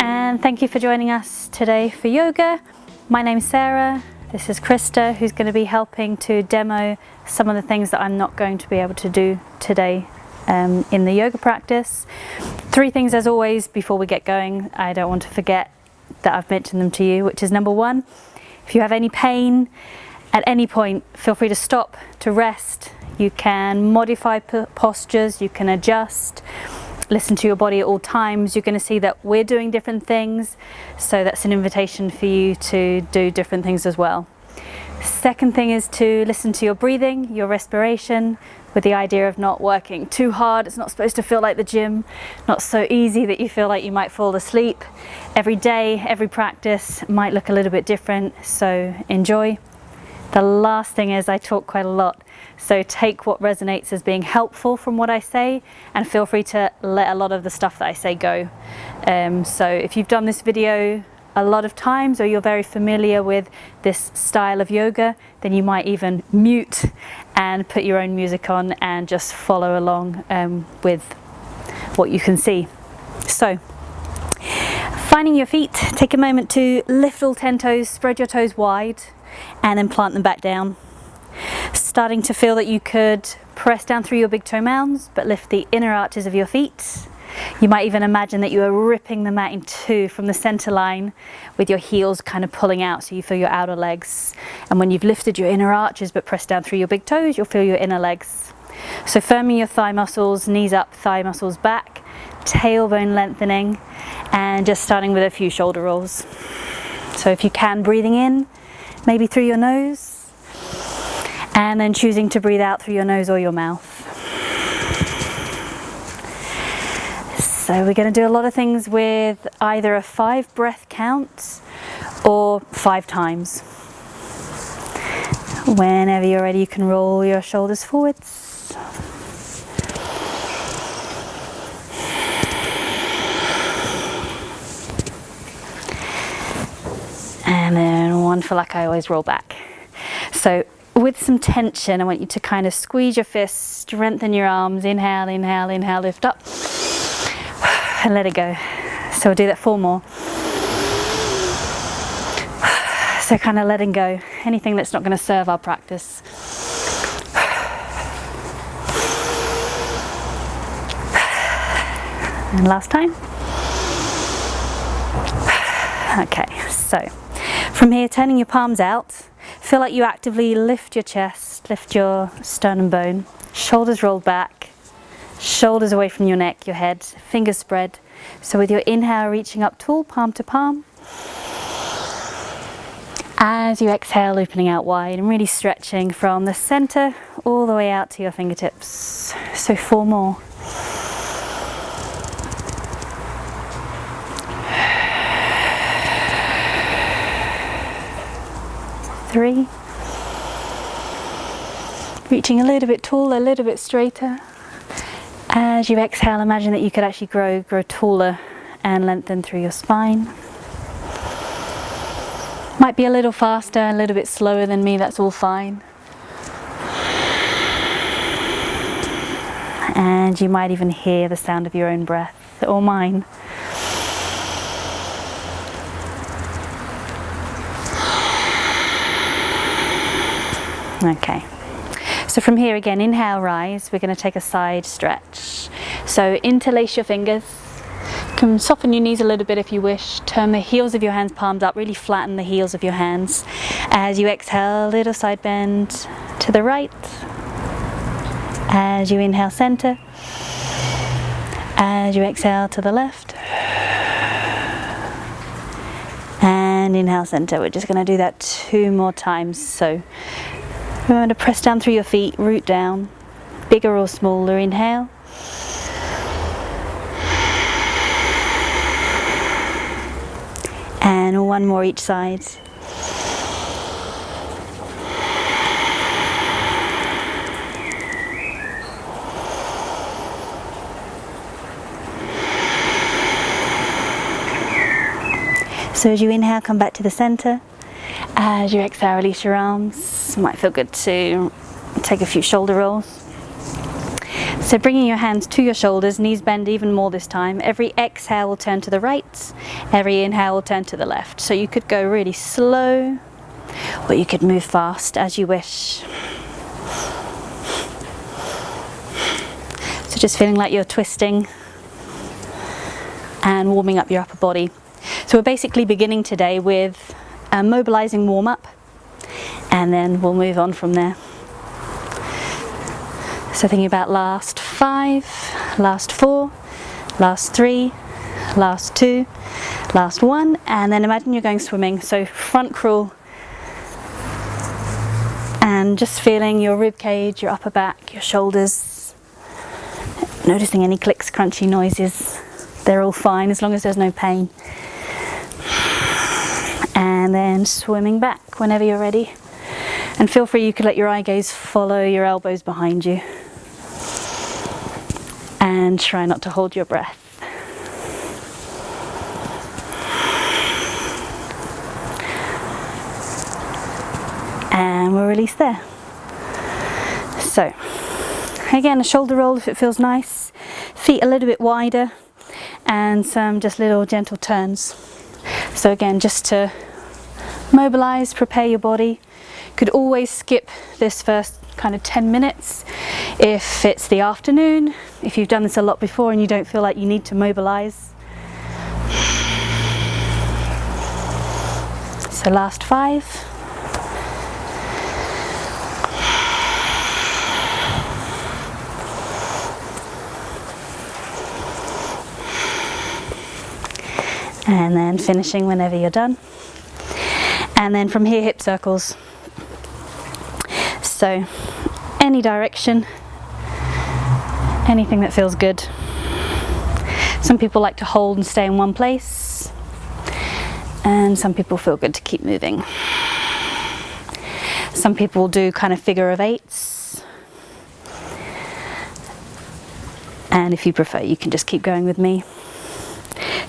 and thank you for joining us today for yoga. My name's Sarah, this is Crista, who's going to be helping to demo some of the things that I'm not going to be able to do today in the yoga practice. 3 things as always before we get going. I don't want to forget that I've mentioned them to you, which is number 1, if you have any pain at any point, feel free to stop, to rest. You can modify postures, you can adjust, listen to your body at all times. You're going to see that we're doing different things, so that's an invitation for you to do different things as well. Second thing is to listen to your breathing, your respiration, with the idea of not working too hard. It's not supposed to feel like the gym, not so easy that you feel like you might fall asleep. Every day, every practice might look a little bit different, so enjoy. The last thing is I talk quite a lot, so take what resonates as being helpful from what I say and feel free to let a lot of the stuff that I say go. So if you've done this video a lot of times or you're very familiar with this style of yoga, then you might even mute and put your own music on and just follow along with what you can see. So, finding your feet, take a moment to lift all 10 toes, spread your toes wide, and then plant them back down. Starting to feel that you could press down through your big toe mounds, but lift the inner arches of your feet. You might even imagine that you are ripping the mat in 2 from the center line with your heels kind of pulling out, so you feel your outer legs. And when you've lifted your inner arches but pressed down through your big toes, you'll feel your inner legs. So firming your thigh muscles, knees up, thigh muscles back, tailbone lengthening, and just starting with a few shoulder rolls. So if you can, breathing in, maybe through your nose, and then choosing to breathe out through your nose or your mouth. So we're going to do a lot of things with either a 5 breath count or 5 times. Whenever you're ready, you can roll your shoulders forwards. And then 1 for luck, I always roll back. So with some tension, I want you to kind of squeeze your fists, strengthen your arms, inhale, inhale, inhale, lift up, and let it go. So we'll do that 4 more. So kind of letting go anything that's not going to serve our practice. And last time. Okay, so from here, turning your palms out, feel like you actively lift your chest, lift your sternum bone, shoulders rolled back, shoulders away from your neck, your head, fingers spread. So with your inhale, reaching up tall, palm to palm. As you exhale, opening out wide and really stretching from the center all the way out to your fingertips. So 4 more. 3. Reaching a little bit taller, a little bit straighter. As you exhale, imagine that you could actually grow taller and lengthen through your spine. Might be a little faster, a little bit slower than me, that's all fine. And you might even hear the sound of your own breath, or mine. Okay. So from here again, inhale, rise. We're going to take a side stretch. So interlace your fingers. You can soften your knees a little bit if you wish. Turn the heels of your hands, palms up. Really flatten the heels of your hands. As you exhale, little side bend to the right. As you inhale, center. As you exhale, to the left. And inhale, center. We're just going to do that 2 more times. So remember to press down through your feet, root down, bigger or smaller, inhale. And 1 more each side. So as you inhale, come back to the center. As you exhale, release your arms. It might feel good to take a few shoulder rolls. So bringing your hands to your shoulders, knees bend even more this time. Every exhale will turn to the right, every inhale will turn to the left. So you could go really slow, or you could move fast as you wish. So just feeling like you're twisting and warming up your upper body. So we're basically beginning today with a mobilizing warm-up, and then we'll move on from there. So thinking about last 5, last 4, last 3, last 2, last 1, and then imagine you're going swimming. So front crawl, and just feeling your rib cage, your upper back, your shoulders, noticing any clicks, crunchy noises. They're all fine as long as there's no pain. And then swimming back whenever you're ready. And feel free, you could let your eye gaze follow your elbows behind you. And try not to hold your breath. And we'll release there. So, again, a shoulder roll if it feels nice. Feet a little bit wider. And some just little gentle turns. So again, just to mobilize, prepare your body. Could always skip this first kind of 10 minutes if it's the afternoon, if you've done this a lot before and you don't feel like you need to mobilize. So last 5. And then finishing whenever you're done. And then from here, hip circles. So any direction, anything that feels good. Some people like to hold and stay in one place, and some people feel good to keep moving. Some people do kind of figure of 8s, and if you prefer, you can just keep going with me.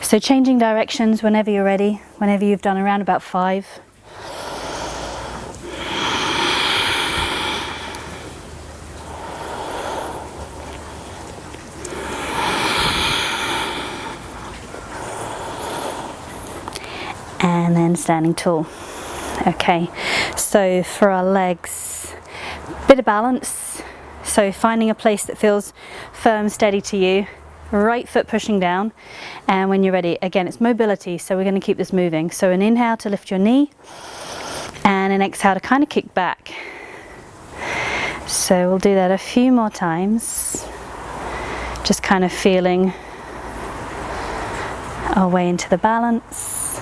So changing directions whenever you're ready, whenever you've done around about 5. And then standing tall. Okay, so for our legs, bit of balance. So finding a place that feels firm, steady to you. Right foot pushing down, and when you're ready, again, it's mobility, so we're going to keep this moving. So an inhale to lift your knee, and an exhale to kind of kick back. So we'll do that a few more times, just kind of feeling our way into the balance.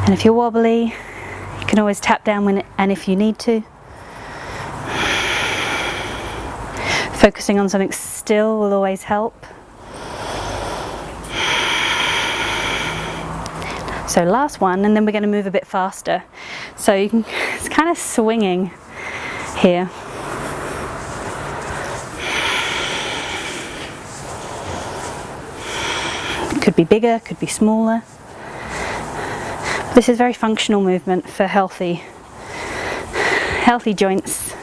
And if you're wobbly, you can always tap down and if you need to. Focusing on something still will always help. So last one, and then we're going to move a bit faster. So you can, it's kind of swinging here. It could be bigger, could be smaller. This is very functional movement for healthy joints.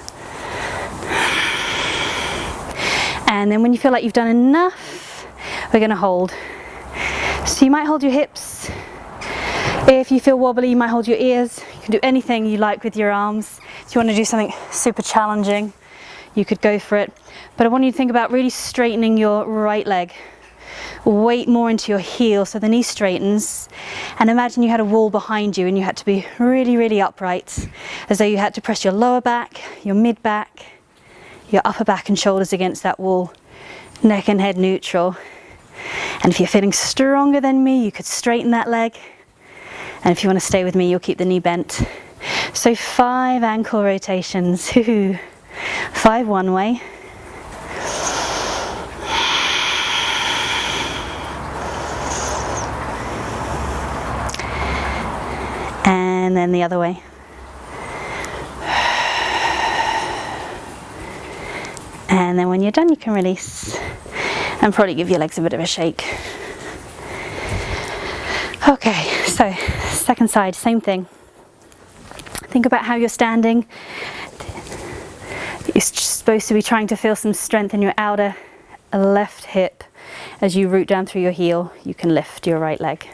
And then when you feel like you've done enough, we're going to hold. So you might hold your hips. If you feel wobbly, you might hold your ears. You can do anything you like with your arms. If you want to do something super challenging, you could go for it. But I want you to think about really straightening your right leg. Weight more into your heel so the knee straightens. And imagine you had a wall behind you and you had to be really, really upright, as though you had to press your lower back, your mid back, your upper back and shoulders against that wall, neck and head neutral. And if you're feeling stronger than me, you could straighten that leg. And if you want to stay with me, you'll keep the knee bent. So 5 ankle rotations. 5 one way. And then the other way. And then when you're done, you can release and probably give your legs a bit of a shake. Okay, so second side, same thing. Think about how you're standing. It's just supposed to be trying to feel some strength in your outer left hip. As you root down through your heel, you can lift your right leg.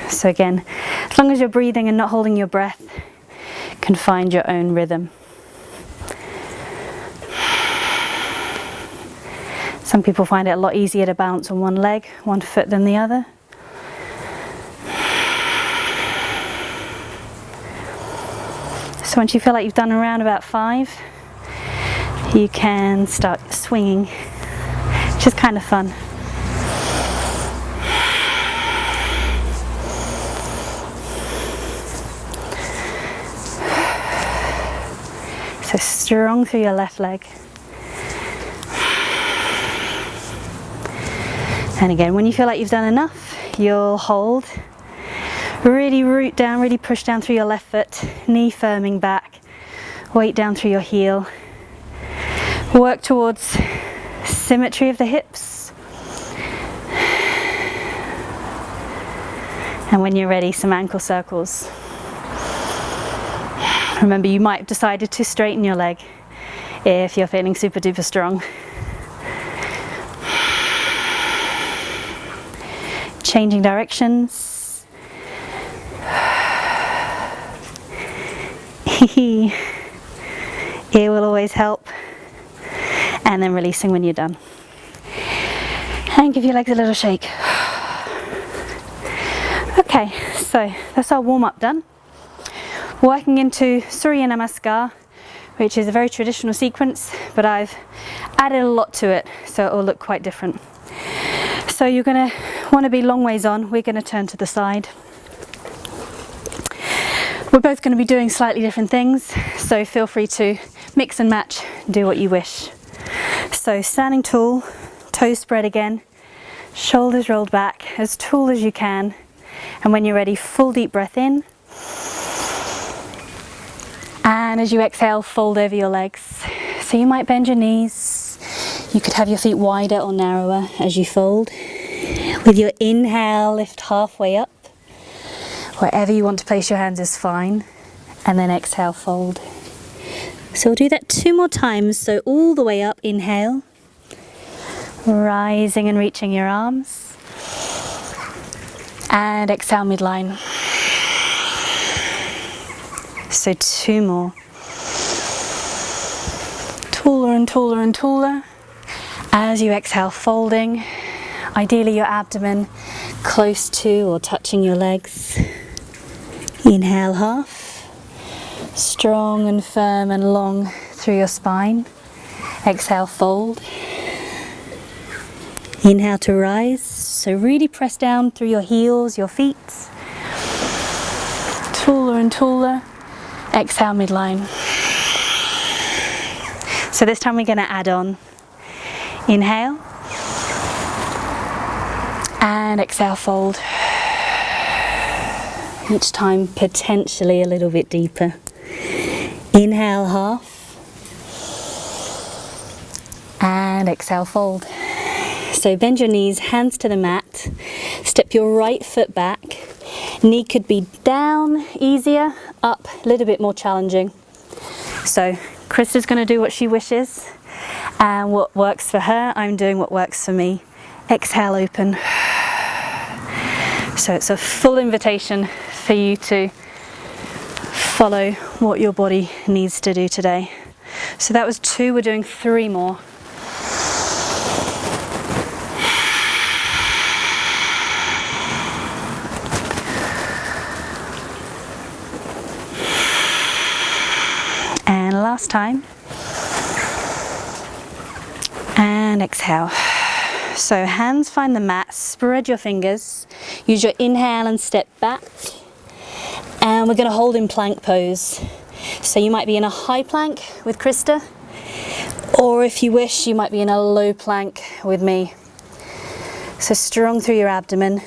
So again, as long as you're breathing and not holding your breath, you can find your own rhythm. Some people find it a lot easier to balance on one leg, one foot than the other. So once you feel like you've done around about 5, you can start swinging, which is kind of fun. So strong through your left leg. And again, when you feel like you've done enough, you'll hold. Really root down, really push down through your left foot, knee firming back, weight down through your heel. Work towards symmetry of the hips. And when you're ready, some ankle circles. Remember, you might have decided to straighten your leg if you're feeling super duper strong. Changing directions. Ear will always help. And then releasing when you're done. And give your legs a little shake. Okay, so that's our warm-up done. Working into Surya Namaskar, which is a very traditional sequence, but I've added a lot to it, so it will look quite different. So you're going to want to be long ways on. We're going to turn to the side. We're both going to be doing slightly different things, so feel free to mix and match, do what you wish. So standing tall, toes spread again, shoulders rolled back, as tall as you can, and when you're ready, full deep breath in. And as you exhale, fold over your legs. So you might bend your knees. You could have your feet wider or narrower as you fold. With your inhale, lift halfway up. Wherever you want to place your hands is fine. And then exhale, fold. So we'll do that 2 more times. So all the way up, inhale. Rising and reaching your arms. And exhale, midline. So 2 more. Taller and taller and taller. As you exhale, folding. Ideally your abdomen close to or touching your legs. Inhale, half. Strong and firm and long through your spine. Exhale, fold. Inhale to rise. So really press down through your heels, your feet. Taller and taller. Exhale, midline. So this time we're going to add on. Inhale. And exhale, fold. Each time potentially a little bit deeper. Inhale, half. And exhale, fold. So bend your knees, hands to the mat. Step your right foot back. Knee could be down, easier, up, a little bit more challenging. So Crista's going to do what she wishes, and what works for her, I'm doing what works for me. Exhale, open. So it's a full invitation for you to follow what your body needs to do today. So that was 2, we're doing 3 more. And last time. And exhale. So hands find the mat, spread your fingers, use your inhale and step back. And we're going to hold in plank pose. So you might be in a high plank with Crista, or if you wish, you might be in a low plank with me. So strong through your abdomen.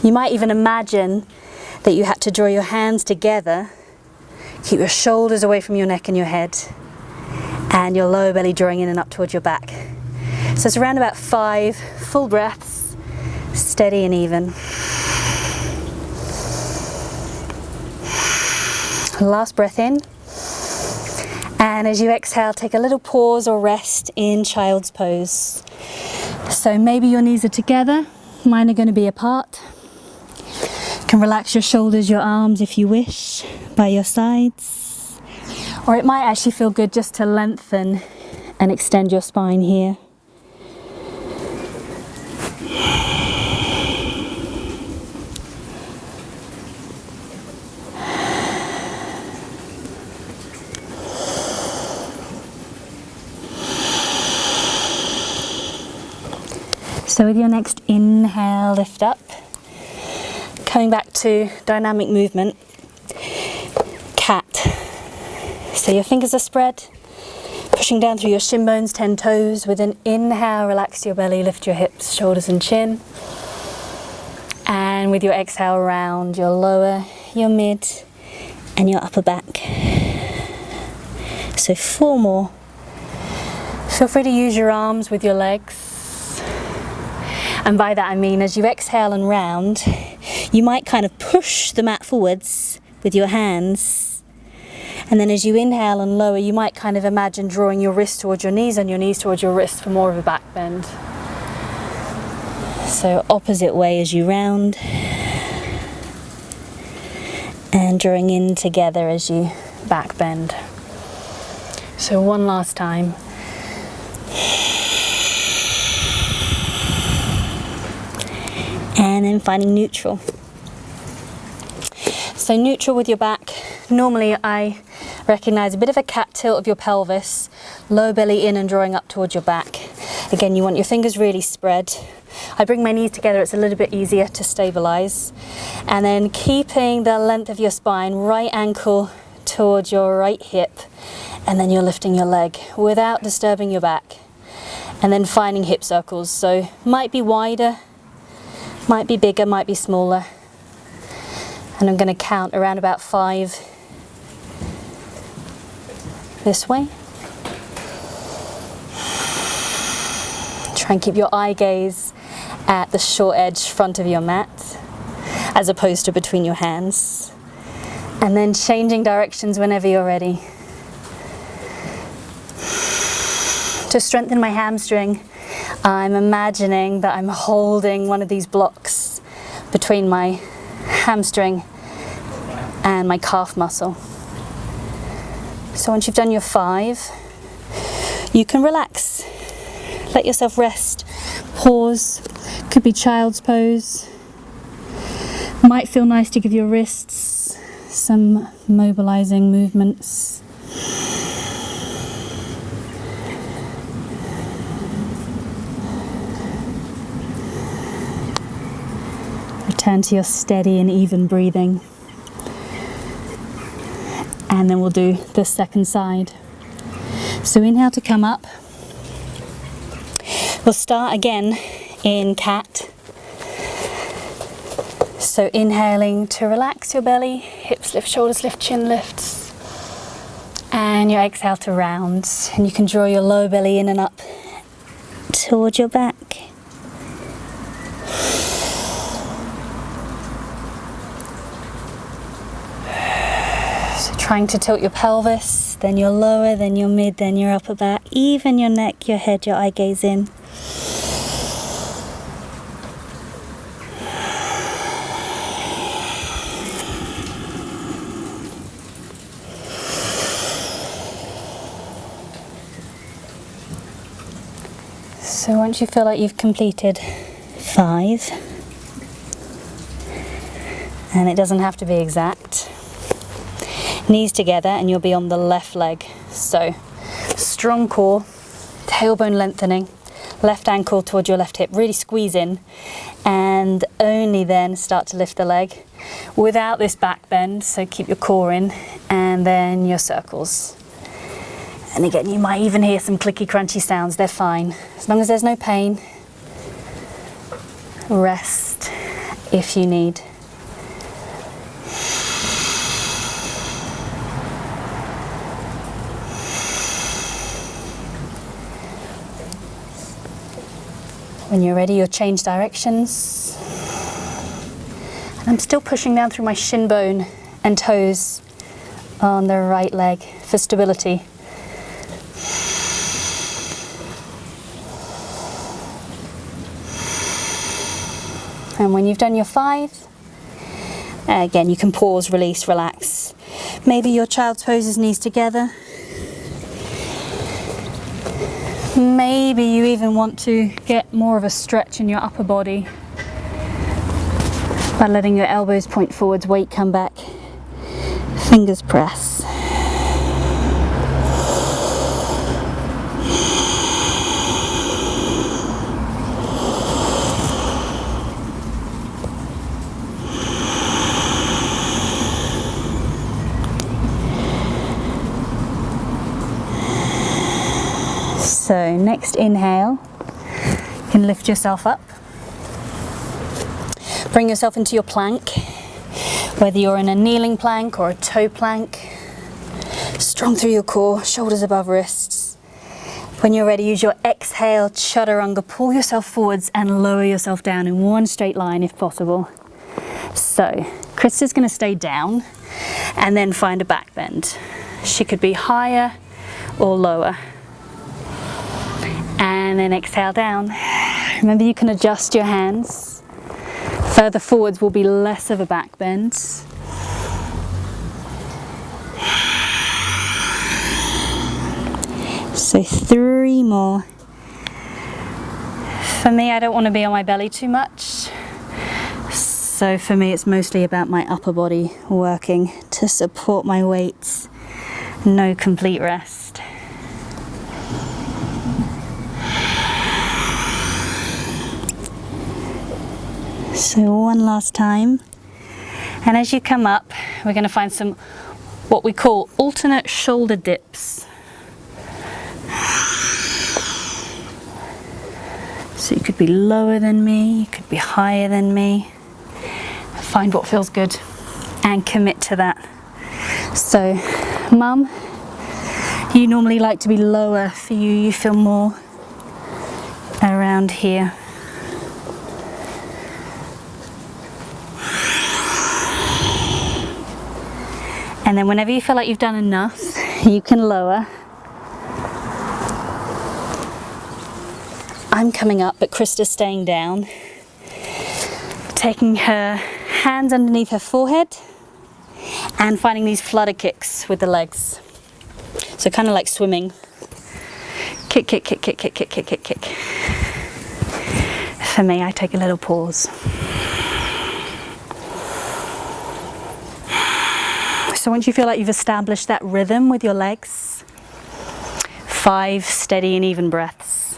You might even imagine that you had to draw your hands together. Keep your shoulders away from your neck and your head, and your lower belly drawing in and up towards your back. So it's around about 5 full breaths, steady and even. Last breath in. And as you exhale, take a little pause or rest in child's pose. So maybe your knees are together, mine are going to be apart. You can relax your shoulders, your arms if you wish, by your sides. Or it might actually feel good just to lengthen and extend your spine here. So with your next inhale, lift up. Coming back to dynamic movement, cat. So your fingers are spread, pushing down through your shin bones, 10 toes. With an inhale, relax your belly, lift your hips, shoulders and chin. And with your exhale, round your lower, your mid and your upper back. So 4 more. Feel free to use your arms with your legs. And by that I mean, as you exhale and round, you might kind of push the mat forwards with your hands. And then as you inhale and lower, you might kind of imagine drawing your wrists towards your knees and your knees towards your wrists for more of a back bend. So opposite way as you round. And drawing in together as you back bend. So one last time. And then finding neutral. So neutral with your back. Normally I recognize a bit of a cat tilt of your pelvis, low belly in and drawing up towards your back. Again, you want your fingers really spread. I bring my knees together, it's a little bit easier to stabilize. And then keeping the length of your spine, right ankle towards your right hip, and then you're lifting your leg without disturbing your back. And then finding hip circles. So might be wider, might be bigger, might be smaller. And I'm going to count around about 5 this way. Try and keep your eye gaze at the short edge front of your mat, as opposed to between your hands. And then changing directions whenever you're ready. To strengthen my hamstring, I'm imagining that I'm holding one of these blocks between my hamstring and my calf muscle. So once you've done your 5, you can relax. Let yourself rest. Pause. Could be child's pose. Might feel nice to give your wrists some mobilizing movements. Return to your steady and even breathing. And then we'll do the second side. So inhale to come up. We'll start again in cat. So inhaling to relax your belly, hips lift, shoulders lift, chin lifts. And your exhale to round. And you can draw your lower belly in and up towards your back. Trying to tilt your pelvis, then your lower, then your mid, then your upper back, even your neck, your head, your eye gaze in. So once you feel like you've completed 5, and it doesn't have to be exact, knees together and you'll be on the left leg. So strong core, tailbone lengthening, left ankle towards your left hip, really squeeze in, and only then start to lift the leg without this back bend. So keep your core in, and then your circles. And again, you might even hear some clicky crunchy sounds. They're fine as long as there's no pain. Rest if you need. When you're ready, you'll change directions. And I'm still pushing down through my shin bone and toes on the right leg for stability. And when you've done your 5, again, you can pause, release, relax. Maybe your child's pose his knees together. Maybe you even want to get more of a stretch in your upper body by letting your elbows point forwards, weight come back, fingers press. So next inhale, you can lift yourself up. Bring yourself into your plank, whether you're in a kneeling plank or a toe plank. Strong through your core, shoulders above wrists. When you're ready, use your exhale, chaturanga, pull yourself forwards and lower yourself down in one straight line if possible. So Crista's going to stay down and then find a back bend. She could be higher or lower. And then exhale down. Remember, you can adjust your hands. Further forwards will be less of a back bend. So 3 more. For me, I don't want to be on my belly too much. So for me, it's mostly about my upper body working to support my weights. No complete rest. So one last time, and as you come up, we're going to find some what we call alternate shoulder dips. So you could be lower than me, you could be higher than me. Find what feels good and commit to that. So Mum, you normally like to be lower. For you, you feel more around here. And then whenever you feel like you've done enough, you can lower. I'm coming up, but Crista's staying down. Taking her hands underneath her forehead and finding these flutter kicks with the legs. So kind of like swimming. Kick, kick, kick, kick, kick, kick, kick, kick, kick. For me, I take a little pause. So once you feel like you've established that rhythm with your legs, 5 steady and even breaths.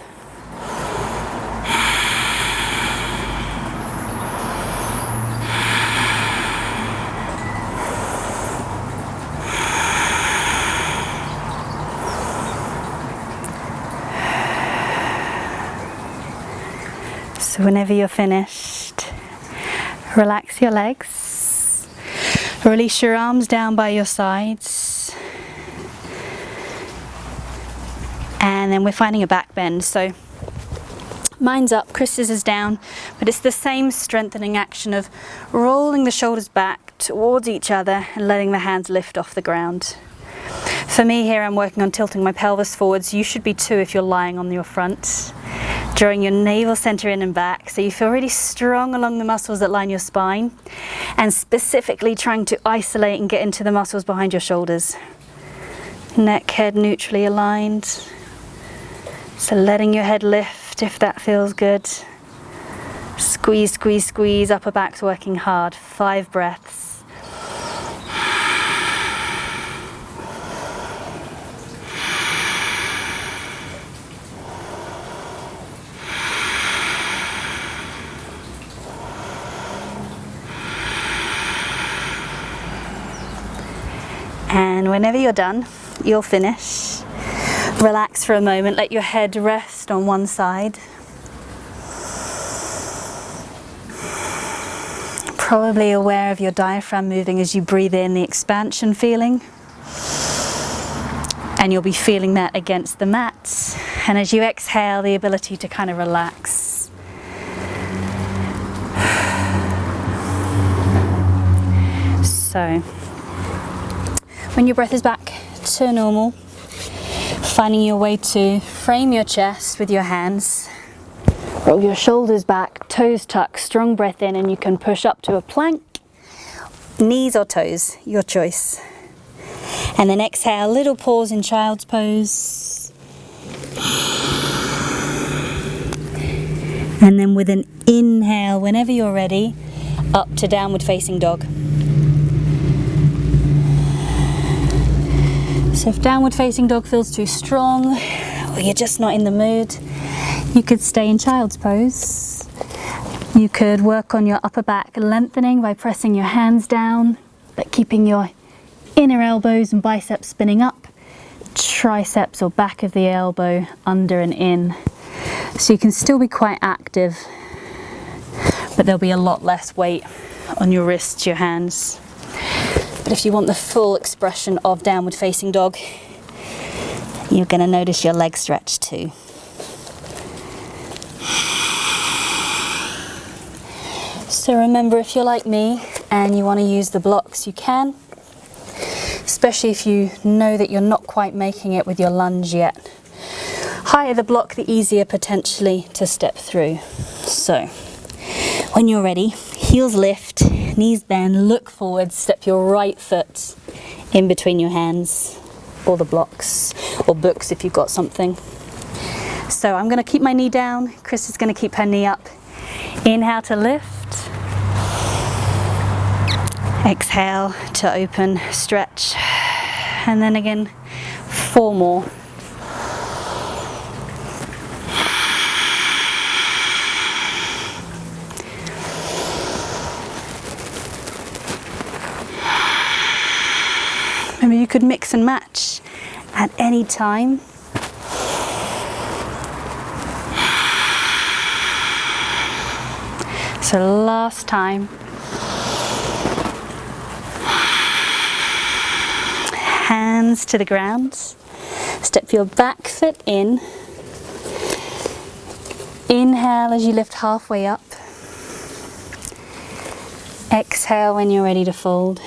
So whenever you're finished, relax your legs. Release your arms down by your sides. And then we're finding a back bend. So mine's up, Crista's is down, but it's the same strengthening action of rolling the shoulders back towards each other and letting the hands lift off the ground. For me here, I'm working on tilting my pelvis forwards. You should be too if you're lying on your front. Drawing your navel center in and back so you feel really strong along the muscles that line your spine, and specifically trying to isolate and get into the muscles behind your shoulders. Neck, head neutrally aligned. So letting your head lift if that feels good. Squeeze, squeeze, squeeze. Upper back's working hard. 5 breaths. And whenever you're done, you'll finish. Relax for a moment, let your head rest on one side. Probably aware of your diaphragm moving as you breathe in, the expansion feeling. And you'll be feeling that against the mat. And as you exhale, the ability to kind of relax. So, when your breath is back to normal, finding your way to frame your chest with your hands, Roll your shoulders back, toes tuck, strong breath in, and you can push up to a plank. Knees or toes, your choice. And then exhale, little pause in child's pose. And then with an inhale, whenever you're ready, up to downward facing dog. So if downward facing dog feels too strong, or you're just not in the mood, you could stay in child's pose. You could work on your upper back lengthening by pressing your hands down, but keeping your inner elbows and biceps spinning up, triceps or back of the elbow under and in. So you can still be quite active, but there'll be a lot less weight on your wrists, your hands. But if you want the full expression of downward facing dog, you're going to notice your legs stretch too. So remember, if you're like me and you want to use the blocks, you can, especially if you know that you're not quite making it with your lunge yet. Higher the block, the easier potentially to step through. So when you're ready, heels lift, knees bend, look forward, step your right foot in between your hands, or the blocks, or books if you've got something. So I'm going to keep my knee down, Krista's going to keep her knee up. Inhale to lift. Exhale to open, stretch, and then again 4 more. Remember, you could mix and match at any time. So last time. Hands to the ground. Step your back foot in. Inhale as you lift halfway up. Exhale when you're ready to fold.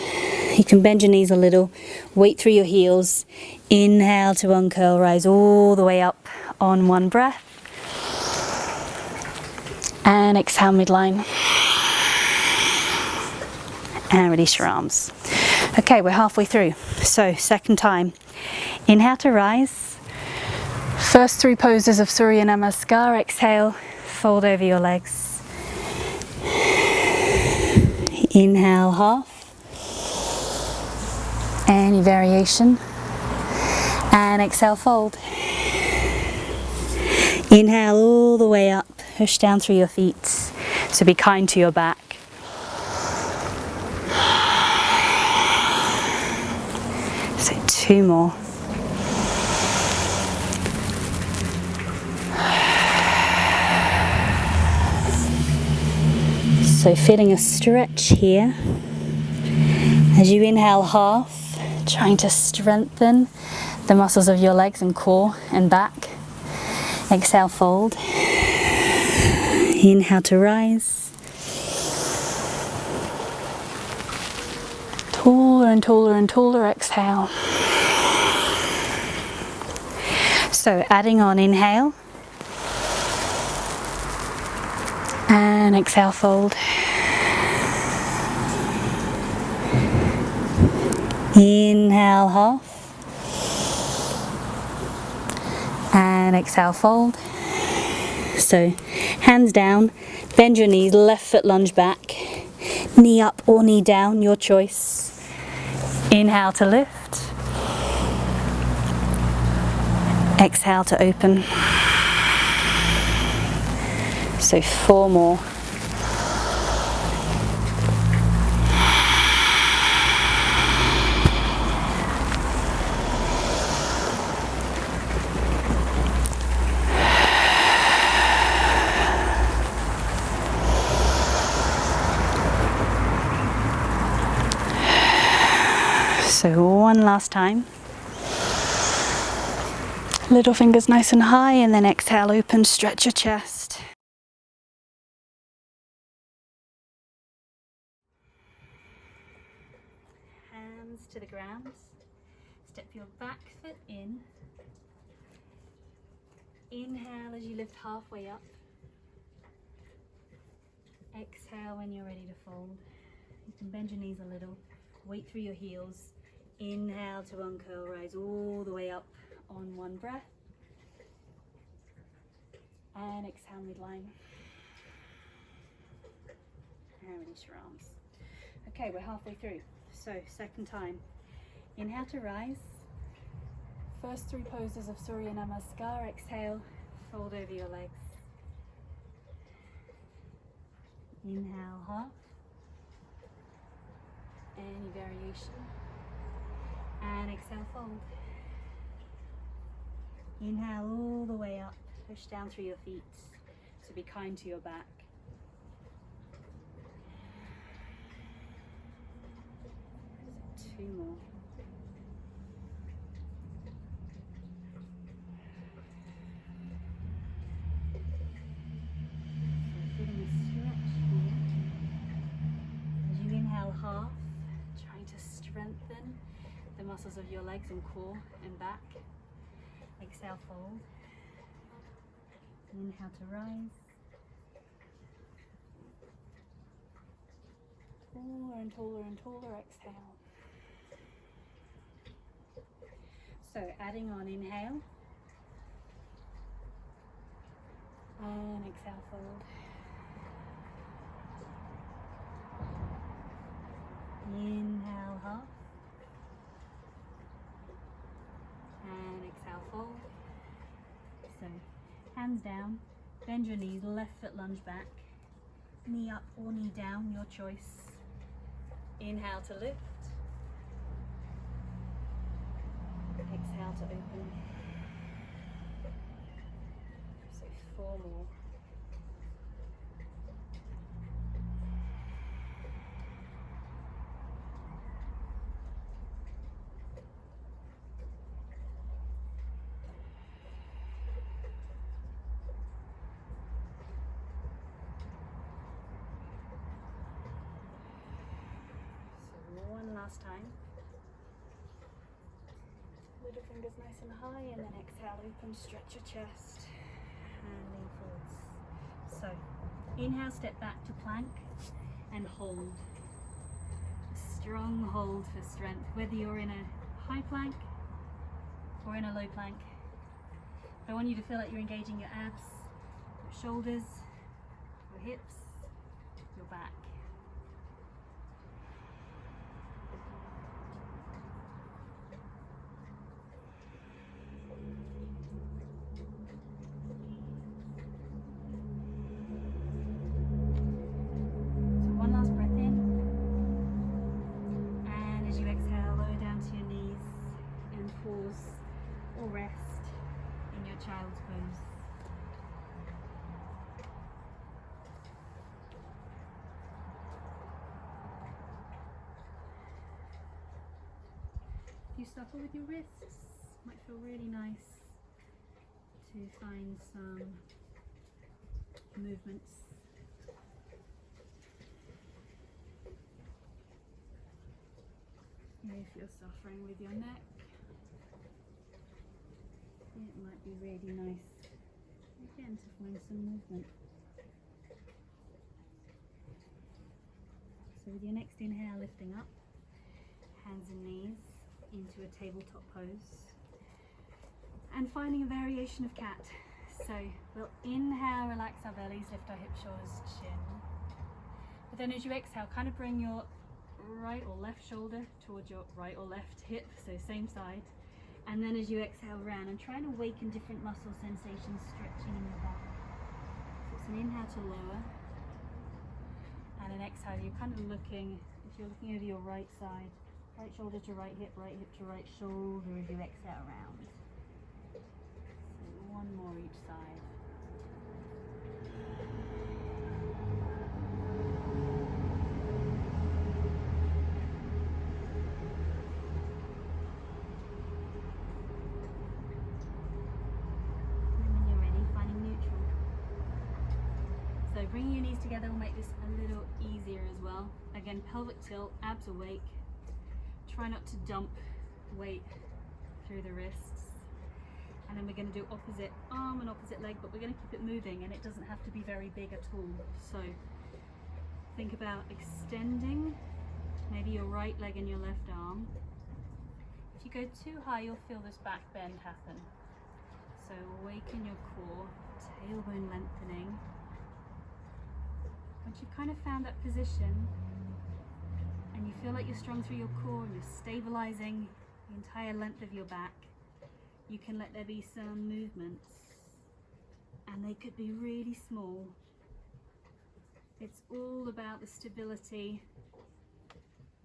You can bend your knees a little, weight through your heels. Inhale to uncurl, rise all the way up on one breath. And exhale midline. And release your arms. Okay, we're halfway through. So second time. Inhale to rise. First 3 poses of Surya Namaskar. Exhale, fold over your legs. Inhale half. Any variation. And exhale, fold. Inhale all the way up. Push down through your feet. So be kind to your back. So 2 more. So feeling a stretch here. As you inhale half, trying to strengthen the muscles of your legs and core and back. Exhale, fold. Inhale to rise. Taller and taller and taller, exhale. So adding on, inhale. And exhale, fold. Inhale, half. And exhale, fold. So hands down, bend your knees, left foot lunge back. Knee up or knee down, your choice. Inhale to lift. Exhale to open. So 4 more. So one last time. Little fingers nice and high, and then exhale, open, stretch your chest. Hands to the ground. Step your back foot in. Inhale as you lift halfway up. Exhale when you're ready to fold. You can bend your knees a little, weight through your heels. Inhale to uncurl, rise all the way up on one breath. And exhale, midline. And release your arms. Okay, we're halfway through. So, second time. Inhale to rise. First 3 poses of Surya Namaskar. Exhale, fold over your legs. Inhale, half. Any variation. And exhale, fold. Inhale all the way up. Push down through your feet. So be kind to your back. So 2 more. Half, trying to strengthen the muscles of your legs and core and back. Exhale, fold. Inhale to rise. Taller and taller and taller, exhale. So adding on, inhale. And exhale, fold. Inhale, half. And exhale, fold. So, hands down, bend your knees, left foot lunge back. Knee up or knee down, your choice. Inhale to lift. Exhale to open. So 4 more. Last time. Middle fingers nice and high, and then exhale, open, stretch your chest and lean forwards. So inhale, step back to plank and hold. A strong hold for strength, whether you're in a high plank or in a low plank. I want you to feel like you're engaging your abs, your shoulders, your hips, your back. Or rest in your child's pose. If you suffer with your wrists, might feel really nice to find some movements. If you're suffering with your neck, it might be really nice again to find some movement. So with your next inhale, lifting up, hands and knees into a tabletop pose, and finding a variation of cat. So we'll inhale, relax our bellies, lift our hips, shoulders, chin. But then as you exhale, kind of bring your right or left shoulder towards your right or left hip, so same side. And then as you exhale, round and try and awaken different muscle sensations, stretching in your back. So it's an inhale to lower, and an exhale, you're kind of looking, if you're looking over your right side, right shoulder to right hip to right shoulder as you exhale round. So 1 more each side. So bringing your knees together will make this a little easier as well. Again, pelvic tilt, abs awake. Try not to dump weight through the wrists. And then we're going to do opposite arm and opposite leg, but we're going to keep it moving, and it doesn't have to be very big at all. So Think about extending maybe your right leg and your left arm. If you go too high, you'll feel this back bend happen. So awaken your core, tailbone lengthening. Once you've kind of found that position and you feel like you're strong through your core and you're stabilizing the entire length of your back, you can let there be some movements, and they could be really small. It's all about the stability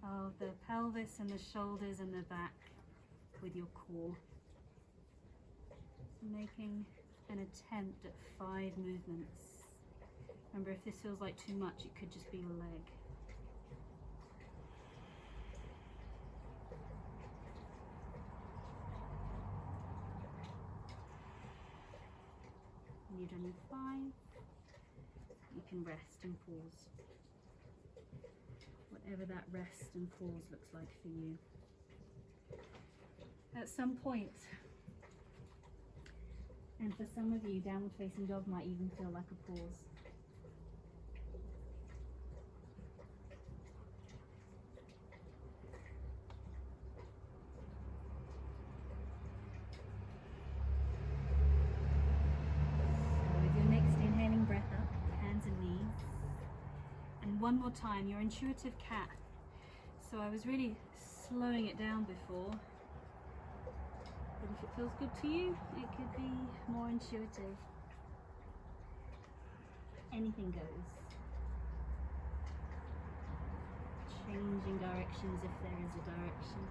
of the pelvis and the shoulders and the back with your core. So making an attempt at 5 movements. Remember, if this feels like too much, it could just be your leg. When you've done your 5, you can rest and pause. Whatever that rest and pause looks like for you. At some point, and for some of you, downward facing dog might even feel like a pause. One more time, your intuitive cat. So I was really slowing it down before, but if it feels good to you, it could be more intuitive. Anything goes. Changing directions if there is a direction.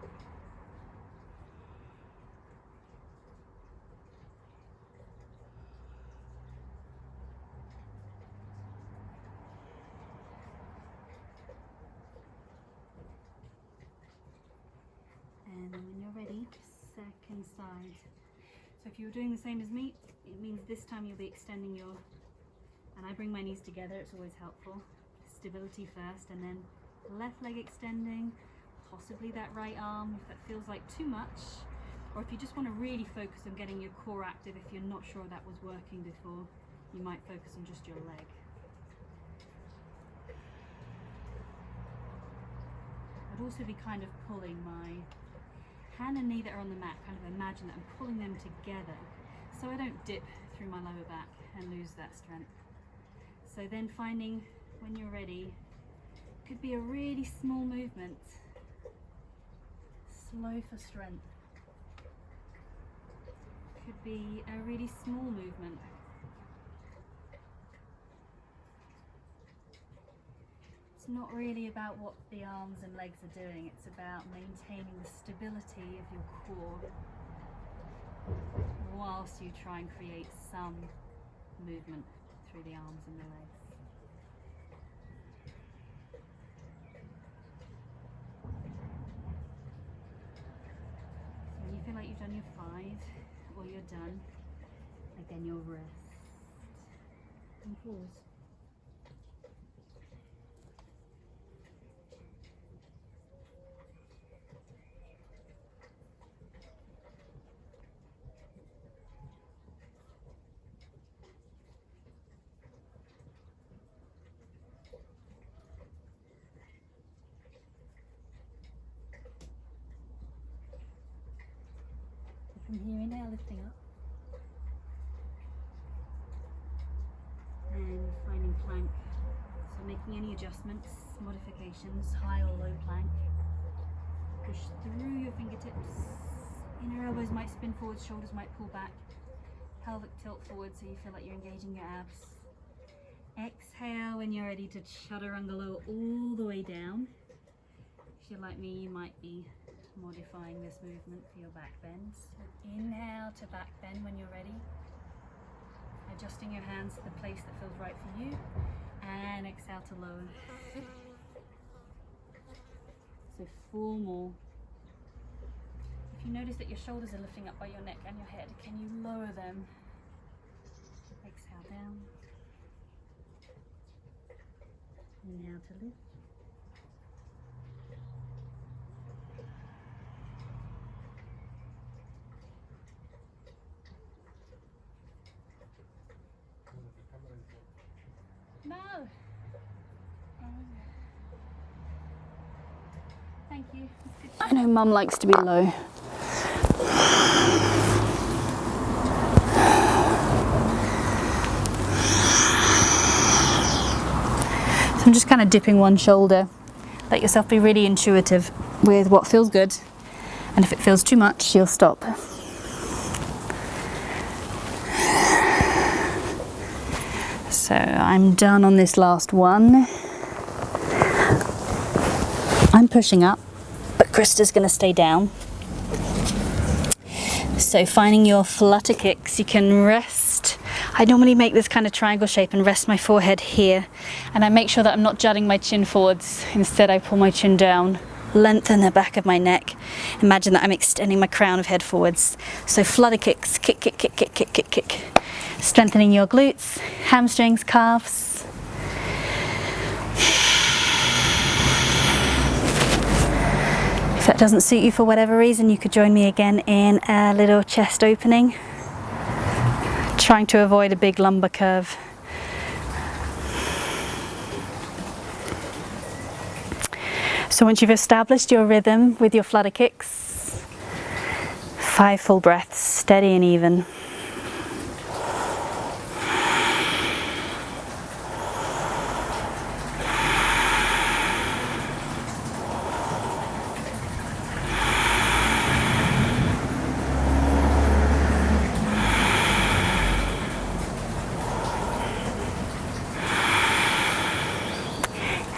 And then when you're ready, second side. So if you were doing the same as me, it means this time you'll be extending your, and I bring my knees together, it's always helpful. Stability first, and then left leg extending, possibly that right arm if that feels like too much, or if you just want to really focus on getting your core active. If you're not sure that was working before, you might focus on just your leg. I'd also be kind of pulling my hand and knee that are on the mat, kind of imagine that I'm pulling them together so I don't dip through my lower back and lose that strength. So then finding, when you're ready, could be a really small movement, slow for strength. Could be a really small movement. It's not really about what the arms and legs are doing, it's about maintaining the stability of your core whilst you try and create some movement through the arms and the legs. So when you feel like you've done your 5 or you're done, again you'll rest and pause. From here, inhale, lifting up, and finding plank. So making any adjustments, modifications, high or low plank. Push through your fingertips. Inner elbows might spin forward, shoulders might pull back. Pelvic tilt forward so you feel like you're engaging your abs. Exhale when you're ready to chaturanga lower all the way down. If you're like me, you might be modifying this movement for your back bend. So inhale to back bend when you're ready. Adjusting your hands to the place that feels right for you. And exhale to lower. So 4 more. If you notice that your shoulders are lifting up by your neck and your head, can you lower them? Exhale down. Inhale to lift. No. Oh, I know Mum likes to be low. So I'm just kind of dipping one shoulder. Let yourself be really intuitive with what feels good, and if it feels too much, you'll stop. So I'm done on this last one. I'm pushing up, but Crista's going to stay down. So finding your flutter kicks, you can rest. I normally make this kind of triangle shape and rest my forehead here, and I make sure that I'm not jutting my chin forwards. Instead, I pull my chin down, lengthen the back of my neck. Imagine that I'm extending my crown of head forwards. So flutter kicks, kick, kick, kick, kick, kick, kick, kick. Strengthening your glutes, hamstrings, calves. If that doesn't suit you for whatever reason, you could join me again in a little chest opening, trying to avoid a big lumbar curve. So once you've established your rhythm with your flutter kicks, 5 full breaths, steady and even.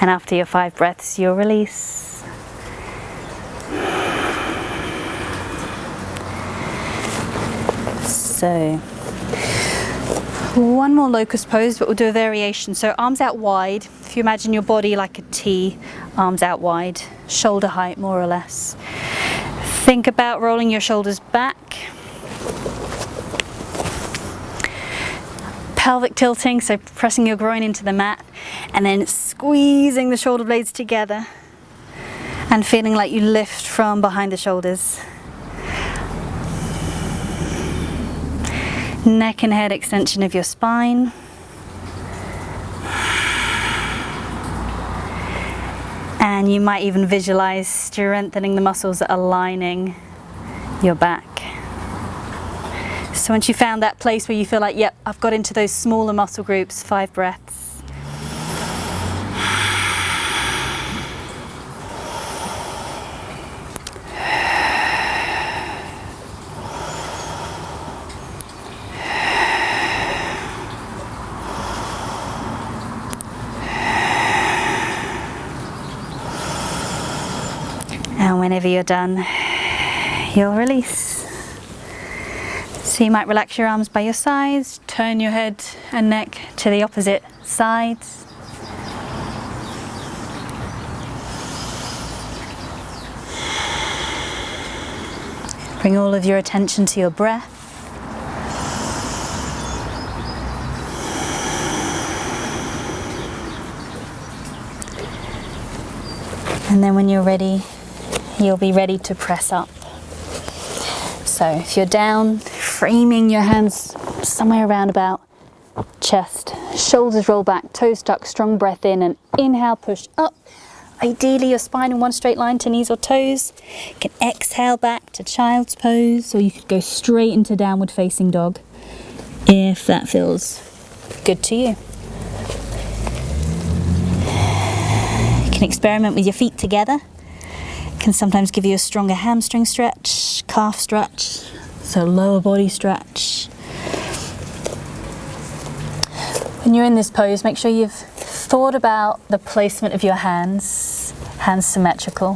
And after your 5 breaths, you'll release. So, one more locust pose, but we'll do a variation. So arms out wide. If you imagine your body like a T, arms out wide, shoulder height more or less. Think about rolling your shoulders back. Pelvic tilting, so pressing your groin into the mat, and then squeezing the shoulder blades together and feeling like you lift from behind the shoulders. Neck and head extension of your spine. And you might even visualize strengthening the muscles that are lining your back. So once you found that place where you feel like, yep, I've got into those smaller muscle groups, 5 breaths. And whenever you're done, you'll release. So you might relax your arms by your sides, turn your head and neck to the opposite sides. Bring all of your attention to your breath. And then when you're ready, you'll be ready to press up. So if you're down, framing your hands somewhere around about chest, shoulders roll back, toes tuck, strong breath in, and inhale, push up. Ideally your spine in one straight line to knees or toes. You can exhale back to child's pose, or you could go straight into downward facing dog if that feels good to you. You can experiment with your feet together. Can sometimes give you a stronger hamstring stretch, calf stretch, so lower body stretch. When you're in this pose, make sure you've thought about the placement of your hands, hands symmetrical,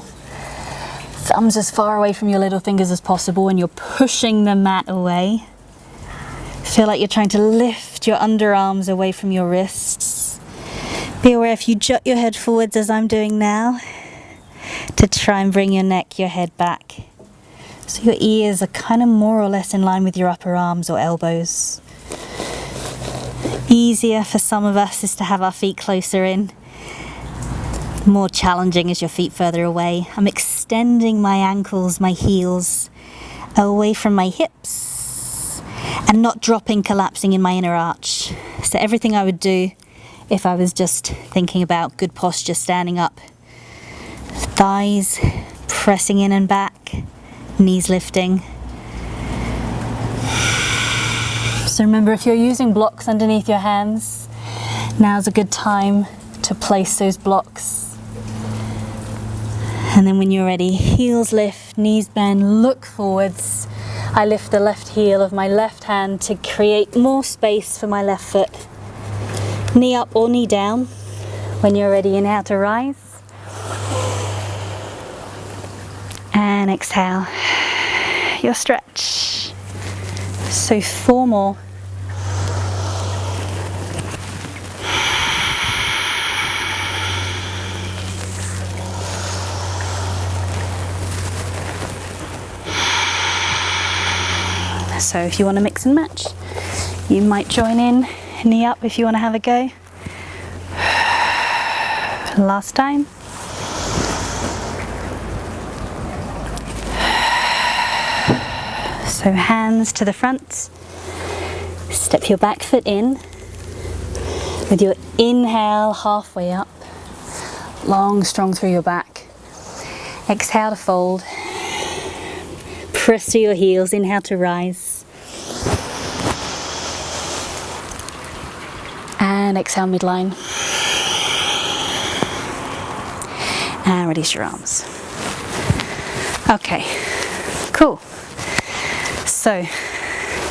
thumbs as far away from your little fingers as possible, and you're pushing the mat away. Feel like you're trying to lift your underarms away from your wrists. Be aware if you jut your head forwards as I'm doing now, to try and bring your neck, your head back. So your ears are kind of more or less in line with your upper arms or elbows. Easier for some of us is to have our feet closer in. More challenging is your feet further away. I'm extending my ankles, my heels, away from my hips and not dropping, collapsing in my inner arch. So everything I would do if I was just thinking about good posture standing up. Thighs pressing in and back, knees lifting. So remember, if you're using blocks underneath your hands, now's a good time to place those blocks. And then when you're ready, heels lift, knees bend, look forwards. I lift the left heel of my left hand to create more space for my left foot. Knee up or knee down. When you're ready, inhale to rise. And exhale, your stretch. So 4 more. So if you want to mix and match, you might join in, knee up if you want to have a go. Last time. So hands to the front, step your back foot in, with your inhale halfway up, long, strong through your back. Exhale to fold, press to your heels, inhale to rise. And exhale midline. And release your arms. Okay, cool. So,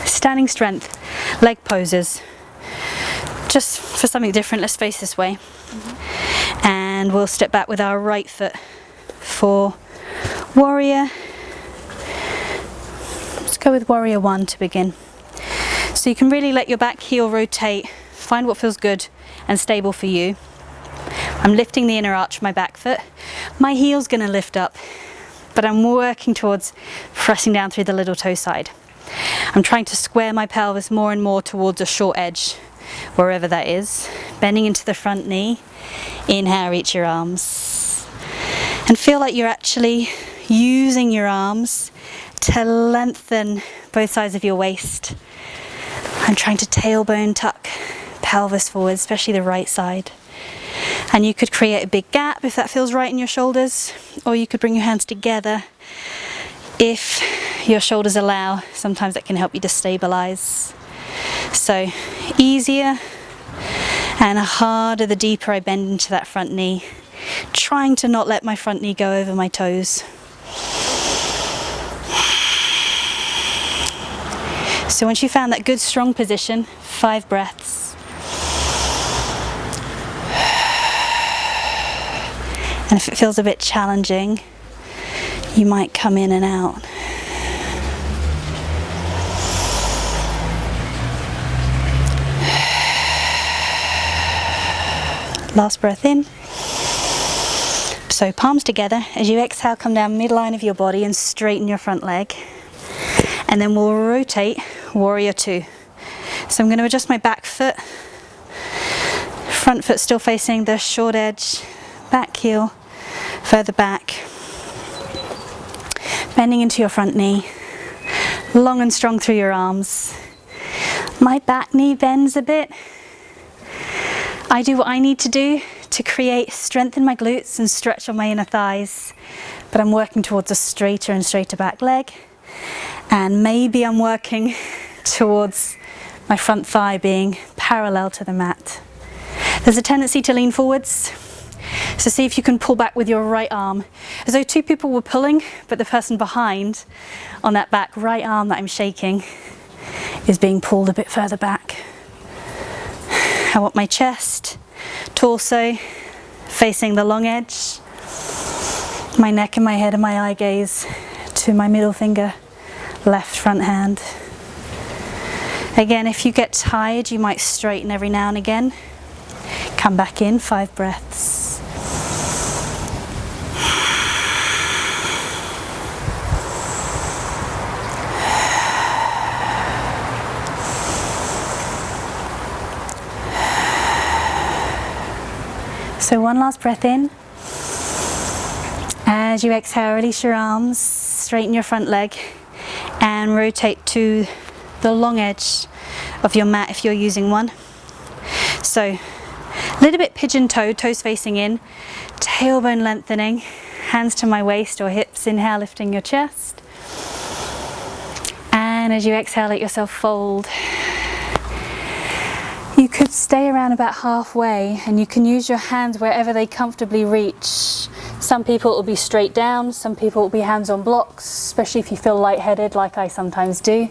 standing strength, leg poses. Just for something different, let's face this way. And we'll step back with our right foot for warrior. Let's go with warrior 1 to begin. So you can really let your back heel rotate, find what feels good and stable for you. I'm lifting the inner arch of my back foot. My heel's gonna lift up, but I'm working towards pressing down through the little toe side. I'm trying to square my pelvis more and more towards a short edge, wherever that is. Bending into the front knee. Inhale, reach your arms. And feel like you're actually using your arms to lengthen both sides of your waist. I'm trying to tailbone tuck pelvis forward, especially the right side. And you could create a big gap if that feels right in your shoulders, or you could bring your hands together if your shoulders allow. Sometimes that can help you to stabilize. So easier and harder the deeper I bend into that front knee, trying to not let my front knee go over my toes. So once you found that good strong position, 5 breaths. And if it feels a bit challenging, you might come in and out. Last breath in. So palms together. As you exhale, come down midline of your body and straighten your front leg. And then we'll rotate warrior 2. So I'm going to adjust my back foot. Front foot still facing the short edge. Back heel further back. Bending into your front knee. Long and strong through your arms. My back knee bends a bit. I do what I need to do to create strength in my glutes and stretch on my inner thighs, but I'm working towards a straighter and straighter back leg, and maybe I'm working towards my front thigh being parallel to the mat. There's a tendency to lean forwards, so see if you can pull back with your right arm, as though 2 people were pulling, but the person behind on that back right arm that I'm shaking is being pulled a bit further back. I want my chest, torso facing the long edge, my neck and my head and my eye gaze to my middle finger, left front hand. Again, if you get tired, you might straighten every now and again. Come back in, 5 breaths. So one last breath in. As you exhale, release your arms, straighten your front leg, and rotate to the long edge of your mat if you're using one. So a little bit pigeon-toed, toes facing in, tailbone lengthening, hands to my waist or hips, inhale, lifting your chest. And as you exhale, let yourself fold. You could stay around about halfway, and you can use your hands wherever they comfortably reach. Some people it will be straight down, some people it will be hands on blocks, especially if you feel lightheaded like I sometimes do.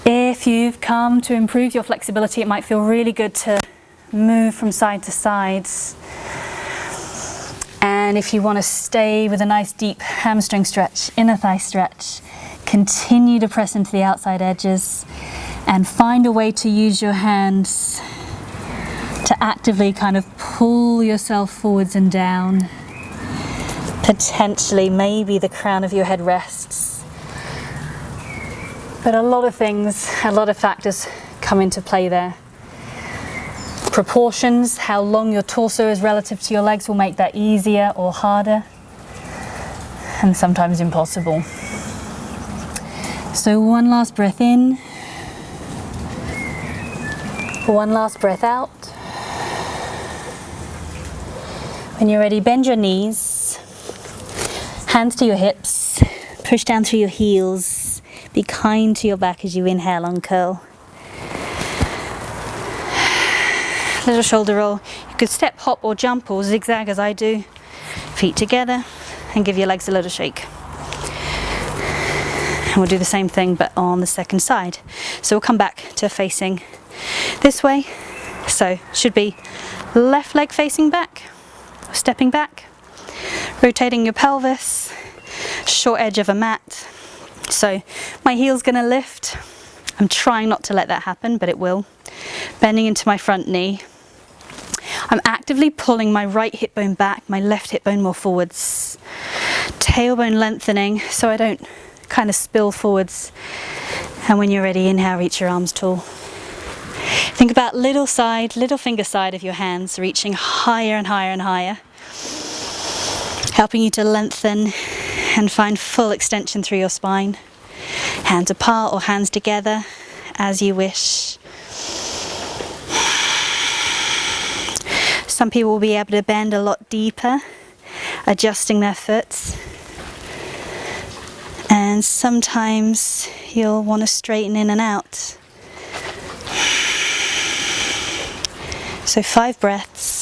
If you've come to improve your flexibility, it might feel really good to move from side to side. And if you want to stay with a nice deep hamstring stretch, inner thigh stretch, continue to press into the outside edges and find a way to use your hands to actively kind of pull yourself forwards and down. Potentially, maybe the crown of your head rests. But a lot of things, a lot of factors come into play there. Proportions, how long your torso is relative to your legs will make that easier or harder, and sometimes impossible. So one last breath in, one last breath out. When you're ready, bend your knees, hands to your hips, push down through your heels, be kind to your back as you inhale, uncurl. Little shoulder roll. You could step, hop or jump or zigzag as I do. Feet together and give your legs a little shake. And we'll do the same thing but on the second side. So we'll come back to facing this way. So should be left leg facing back, stepping back, rotating your pelvis, short edge of a mat. So my heel's gonna lift. I'm trying not to let that happen, but it will. Bending into my front knee. I'm actively pulling my right hip bone back, my left hip bone more forwards. Tailbone lengthening so I don't kind of spill forwards. And when you're ready, inhale, reach your arms tall. Think about little finger side of your hands reaching higher and higher and higher, helping you to lengthen and find full extension through your spine. Hands apart or hands together as you wish. Some people will be able to bend a lot deeper, adjusting their foot. And sometimes you'll want to straighten in and out. So 5 breaths.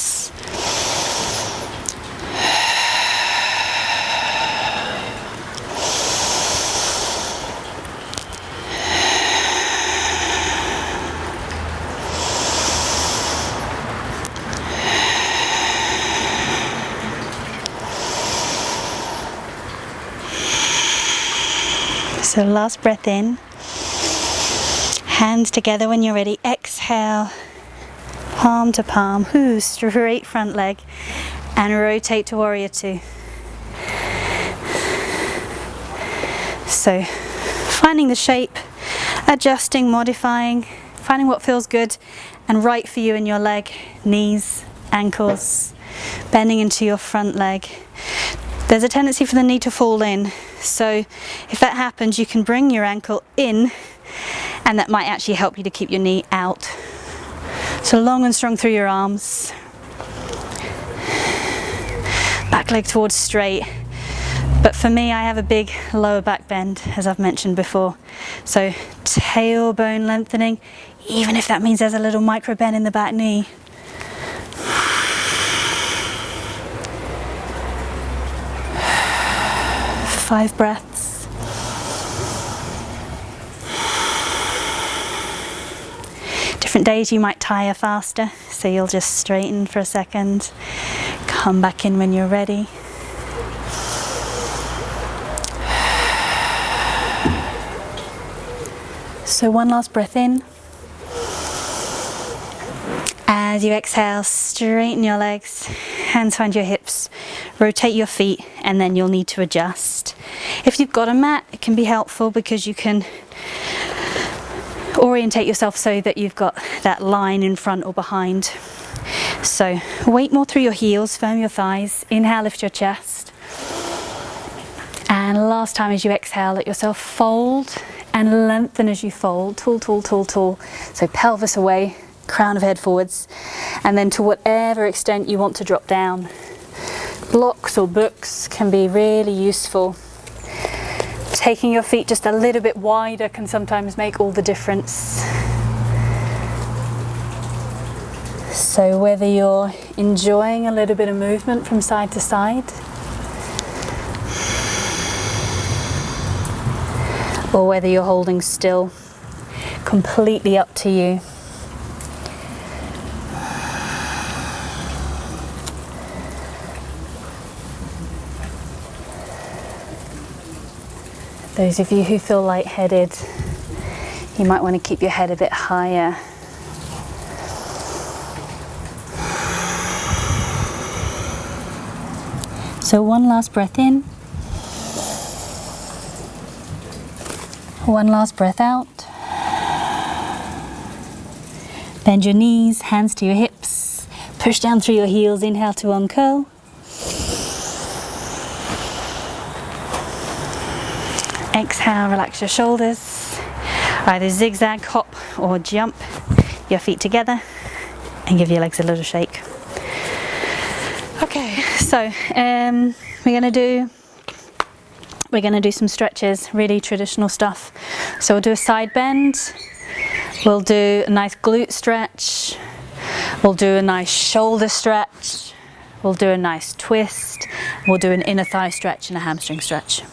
So last breath in, hands together when you're ready, exhale, palm to palm, straight front leg, and rotate to warrior 2. So finding the shape, adjusting, modifying, finding what feels good and right for you in your leg, knees, ankles, bending into your front leg. There's a tendency for the knee to fall in, so if that happens you can bring your ankle in and that might actually help you to keep your knee out. So long and strong through your arms, back leg towards straight, but for me I have a big lower back bend as I've mentioned before, so tailbone lengthening, even if that means there's a little micro bend in the back knee. Five breaths. Different days you might tire faster, so you'll just straighten for a second, come back in when you're ready. So one last breath in. As you exhale, straighten your legs, hands find your hips, rotate your feet, and then you'll need to adjust. If you've got a mat, it can be helpful because you can orientate yourself so that you've got that line in front or behind. So weight more through your heels, firm your thighs, inhale, lift your chest. And last time as you exhale, let yourself fold and lengthen as you fold, tall, tall, tall, tall. So pelvis away, crown of head forwards, and then to whatever extent you want to drop down. blocks or books can be really useful. Taking your feet just a little bit wider can sometimes make all the difference. So whether you're enjoying a little bit of movement from side to side, or whether you're holding still, completely up to you. Those of you who feel lightheaded, you might want to keep your head a bit higher. So one last breath in. One last breath out. Bend your knees, hands to your hips. Push down through your heels, inhale to uncurl. Exhale, relax your shoulders. Either zigzag, hop or jump your feet together and give your legs a little shake. Okay, so we're gonna do some stretches, really traditional stuff. So we'll do a side bend, we'll do a nice glute stretch, we'll do a nice shoulder stretch, we'll do a nice twist, we'll do an inner thigh stretch and a hamstring stretch.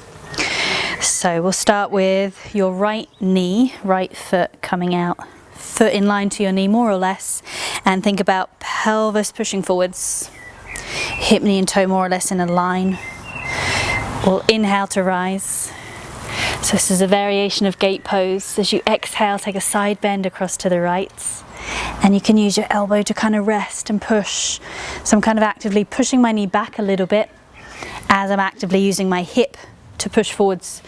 So we'll start with your right knee, right foot coming out, foot in line to your knee more or less, and think about pelvis pushing forwards, hip, knee and toe more or less in a line. We'll inhale to rise. So this is a variation of gate pose. As you exhale, take a side bend across to the right, and you can use your elbow to kind of rest and push. So I'm kind of actively pushing my knee back a little bit as I'm actively using my hip to push forwards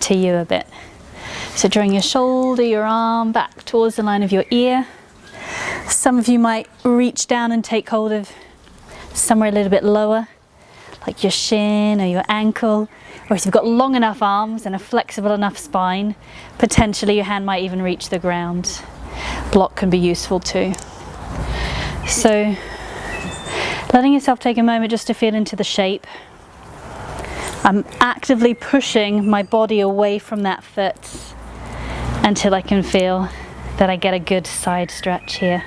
to you a bit. So drawing your shoulder, your arm back towards the line of your ear. Some of you might reach down and take hold of somewhere a little bit lower, like your shin or your ankle, or if you've got long enough arms and a flexible enough spine, potentially your hand might even reach the ground. Block can be useful too. So letting yourself take a moment just to feel into the shape. I'm actively pushing my body away from that foot until I can feel that I get a good side stretch here.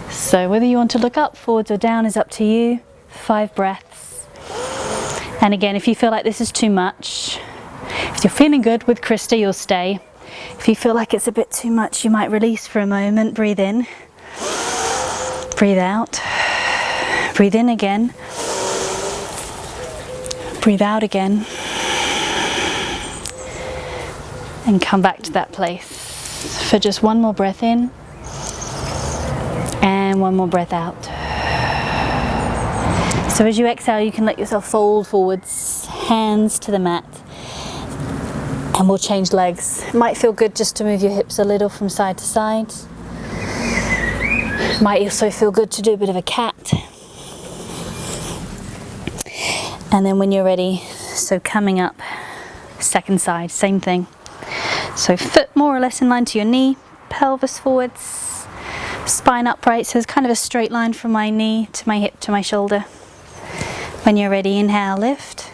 So whether you want to look up, forwards or down is up to you. 5 breaths. And again, if you feel like this is too much, if you're feeling good with Crista, you'll stay. If you feel like it's a bit too much, you might release for a moment. Breathe in, breathe out, breathe in again, breathe out again, and come back to that place for just one more breath in and one more breath out. So as you exhale, you can let yourself fold forwards, hands to the mat, and we'll change legs. It might feel good just to move your hips a little from side to side. It might also feel good to do a bit of a cat. And then when you're ready, so coming up, second side, same thing. So foot more or less in line to your knee, pelvis forwards, spine upright, so it's kind of a straight line from my knee to my hip to my shoulder. When you're ready, inhale, lift.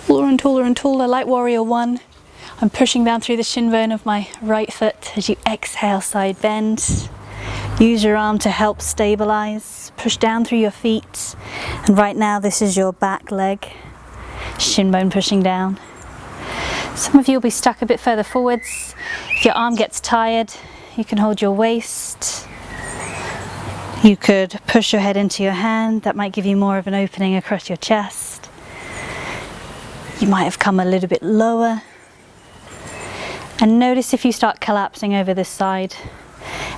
Taller and taller and taller, like warrior one. I'm pushing down through the shin bone of my right foot as you exhale, side bend. Use your arm to help stabilize. Push down through your feet. And right now, this is your back leg. Shin bone pushing down. Some of you will be stuck a bit further forwards. If your arm gets tired, you can hold your waist. You could push your head into your hand. That might give you more of an opening across your chest. You might have come a little bit lower. And notice if you start collapsing over this side.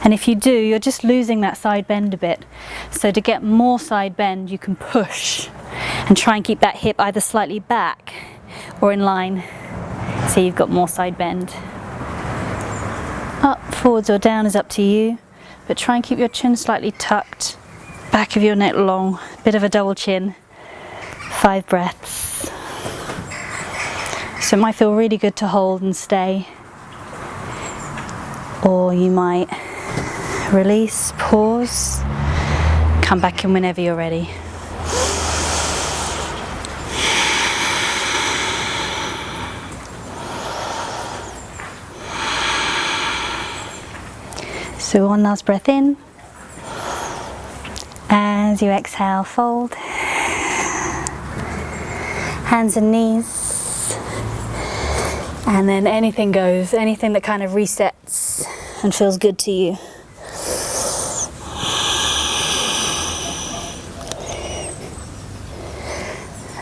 And if you do, you're just losing that side bend a bit. So to get more side bend, you can push and try and keep that hip either slightly back or in line. So you've got more side bend. Up, forwards or down is up to you, but try and keep your chin slightly tucked, back of your neck long, bit of a double chin. 5 breaths. So it might feel really good to hold and stay, or you might release, pause, Come back in whenever you're ready. So one last breath in. As you exhale, fold. Hands and knees. And then anything goes, anything that kind of resets and feels good to you.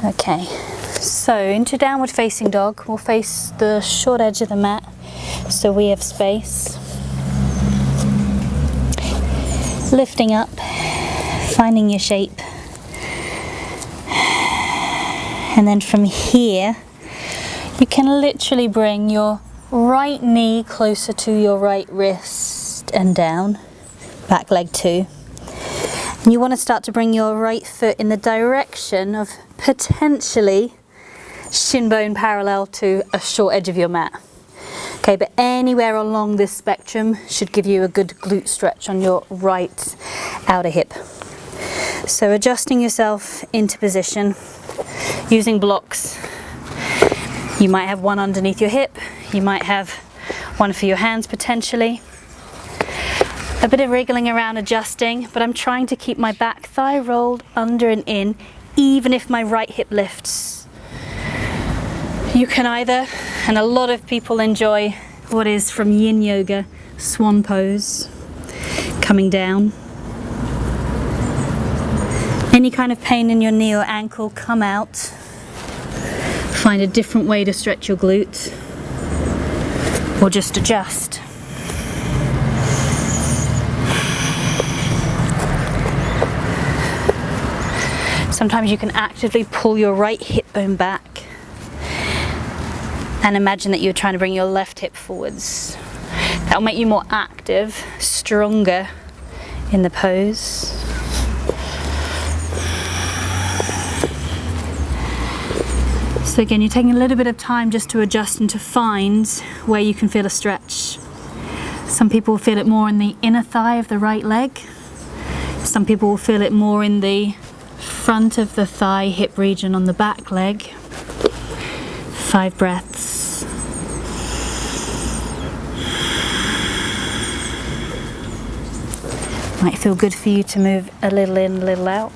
Okay, so into downward facing dog. We'll face the short edge of the mat so we have space. Lifting up, finding your shape. And then from here, you can literally bring your right knee closer to your right wrist and down, back leg too. And you want to start to bring your right foot in the direction of potentially shin bone parallel to a short edge of your mat. Okay, but anywhere along this spectrum should give you a good glute stretch on your right outer hip. So adjusting yourself into position, using blocks. You might have one underneath your hip, you might have one for your hands potentially. A bit of wriggling around, adjusting, but I'm trying to keep my back thigh rolled under and in, even if my right hip lifts. You can either, and a lot of people enjoy what is from Yin Yoga, swan pose, coming down. Any kind of pain in your knee or ankle, come out. Find a different way to stretch your glute, or just adjust. Sometimes you can actively pull your right hip bone back and imagine that you're trying to bring your left hip forwards. That'll make you more active, stronger in the pose. So again, you're taking a little bit of time just to adjust and to find where you can feel a stretch. Some people will feel it more in the inner thigh of the right leg. Some people will feel it more in the front of the thigh hip region on the back leg. 5 breaths. Might feel good for you to move a little in, a little out.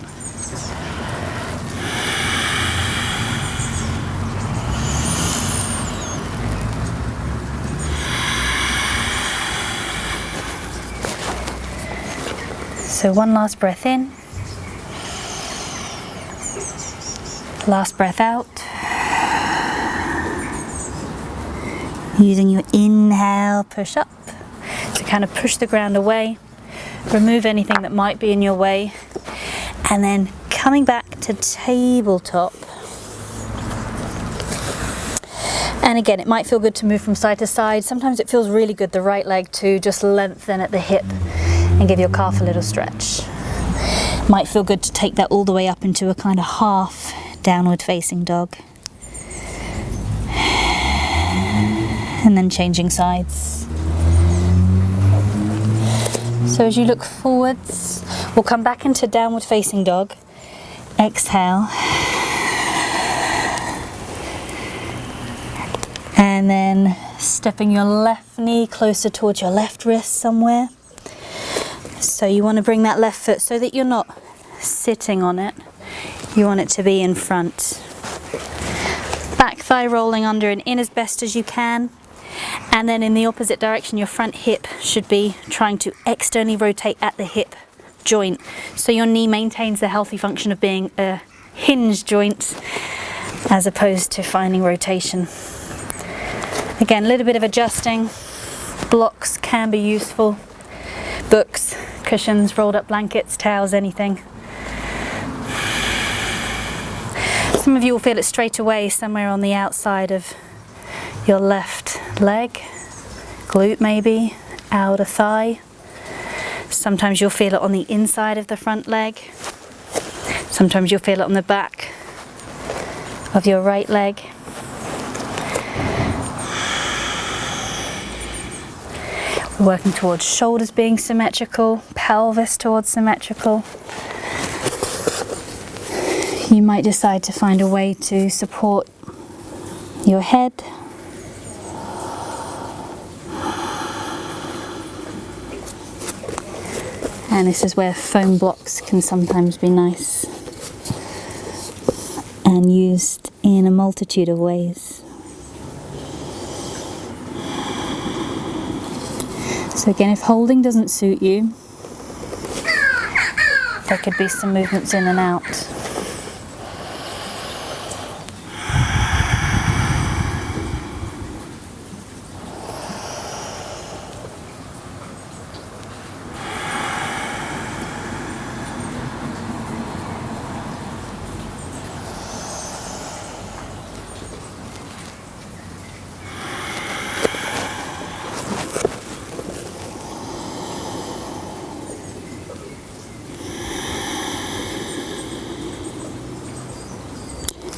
So one last breath in. Last breath out. Using your inhale, push up to kind of push the ground away, remove anything that might be in your way, and then coming back to tabletop. And again, it might feel good to move from side to side. Sometimes it feels really good, the right leg, to just lengthen at the hip and give your calf a little stretch. Might feel good to take that all the way up into a kind of half downward facing dog. And then changing sides. So as you look forwards, we'll come back into downward facing dog. Exhale. And then stepping your left knee closer towards your left wrist somewhere. So you want to bring that left foot so that you're not sitting on it. You want it to be in front. Back thigh rolling under and in as best as you can. And then in the opposite direction, your front hip should be trying to externally rotate at the hip joint. So your knee maintains the healthy function of being a hinge joint as opposed to finding rotation. Again, a little bit of adjusting. Blocks can be useful. Books, cushions, rolled up blankets, towels, anything. Some of you will feel it straight away somewhere on the outside of your left leg, glute maybe, outer thigh. Sometimes you'll feel it on the inside of the front leg. Sometimes you'll feel it on the back of your right leg. We're working towards shoulders being symmetrical, pelvis towards symmetrical. you might decide to find a way to support your head. And this is where foam blocks can sometimes be nice and used in a multitude of ways. So again, if holding doesn't suit you, there could be some movements in and out.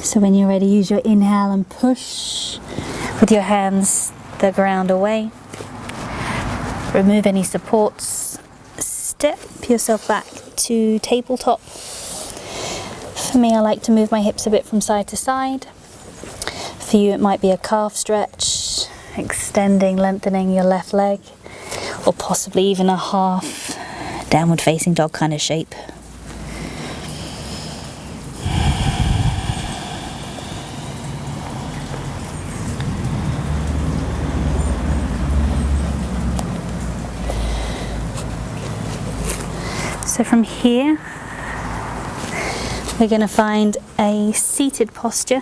So when you're ready, use your inhale and push with your hands the ground away. Remove any supports. Step yourself back to tabletop. For me, I like to move my hips a bit from side to side. For you, it might be a calf stretch, extending, lengthening your left leg, or possibly even a half downward facing dog kind of shape. So from here, we're going to find a seated posture.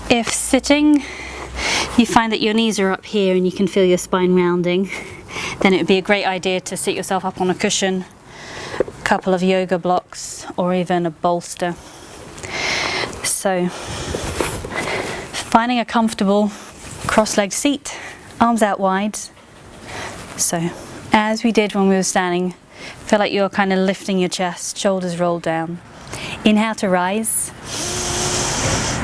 If sitting, you find that your knees are up here and you can feel your spine rounding, then it would be a great idea to sit yourself up on a cushion, a couple of yoga blocks, or even a bolster. So, finding a comfortable cross-legged seat, arms out wide. So, as we did when we were standing, feel like you're kind of lifting your chest, shoulders rolled down. Inhale to rise.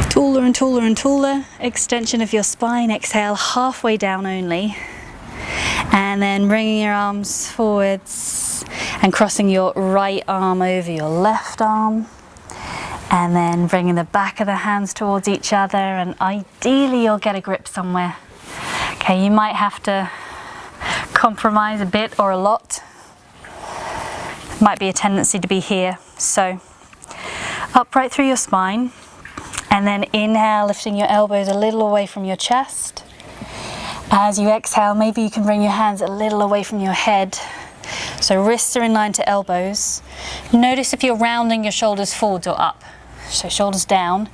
Taller and taller and taller. Extension of your spine. Exhale halfway down only. And then bringing your arms forwards and crossing your right arm over your left arm. And then bringing the back of the hands towards each other, and ideally you'll get a grip somewhere. Okay, you might have to compromise a bit or a lot. Might be a tendency to be here. So upright through your spine, and then inhale, lifting your elbows a little away from your chest. As you exhale, maybe you can bring your hands a little away from your head. So wrists are in line to elbows. Notice if you're rounding your shoulders forwards or up. So shoulders down,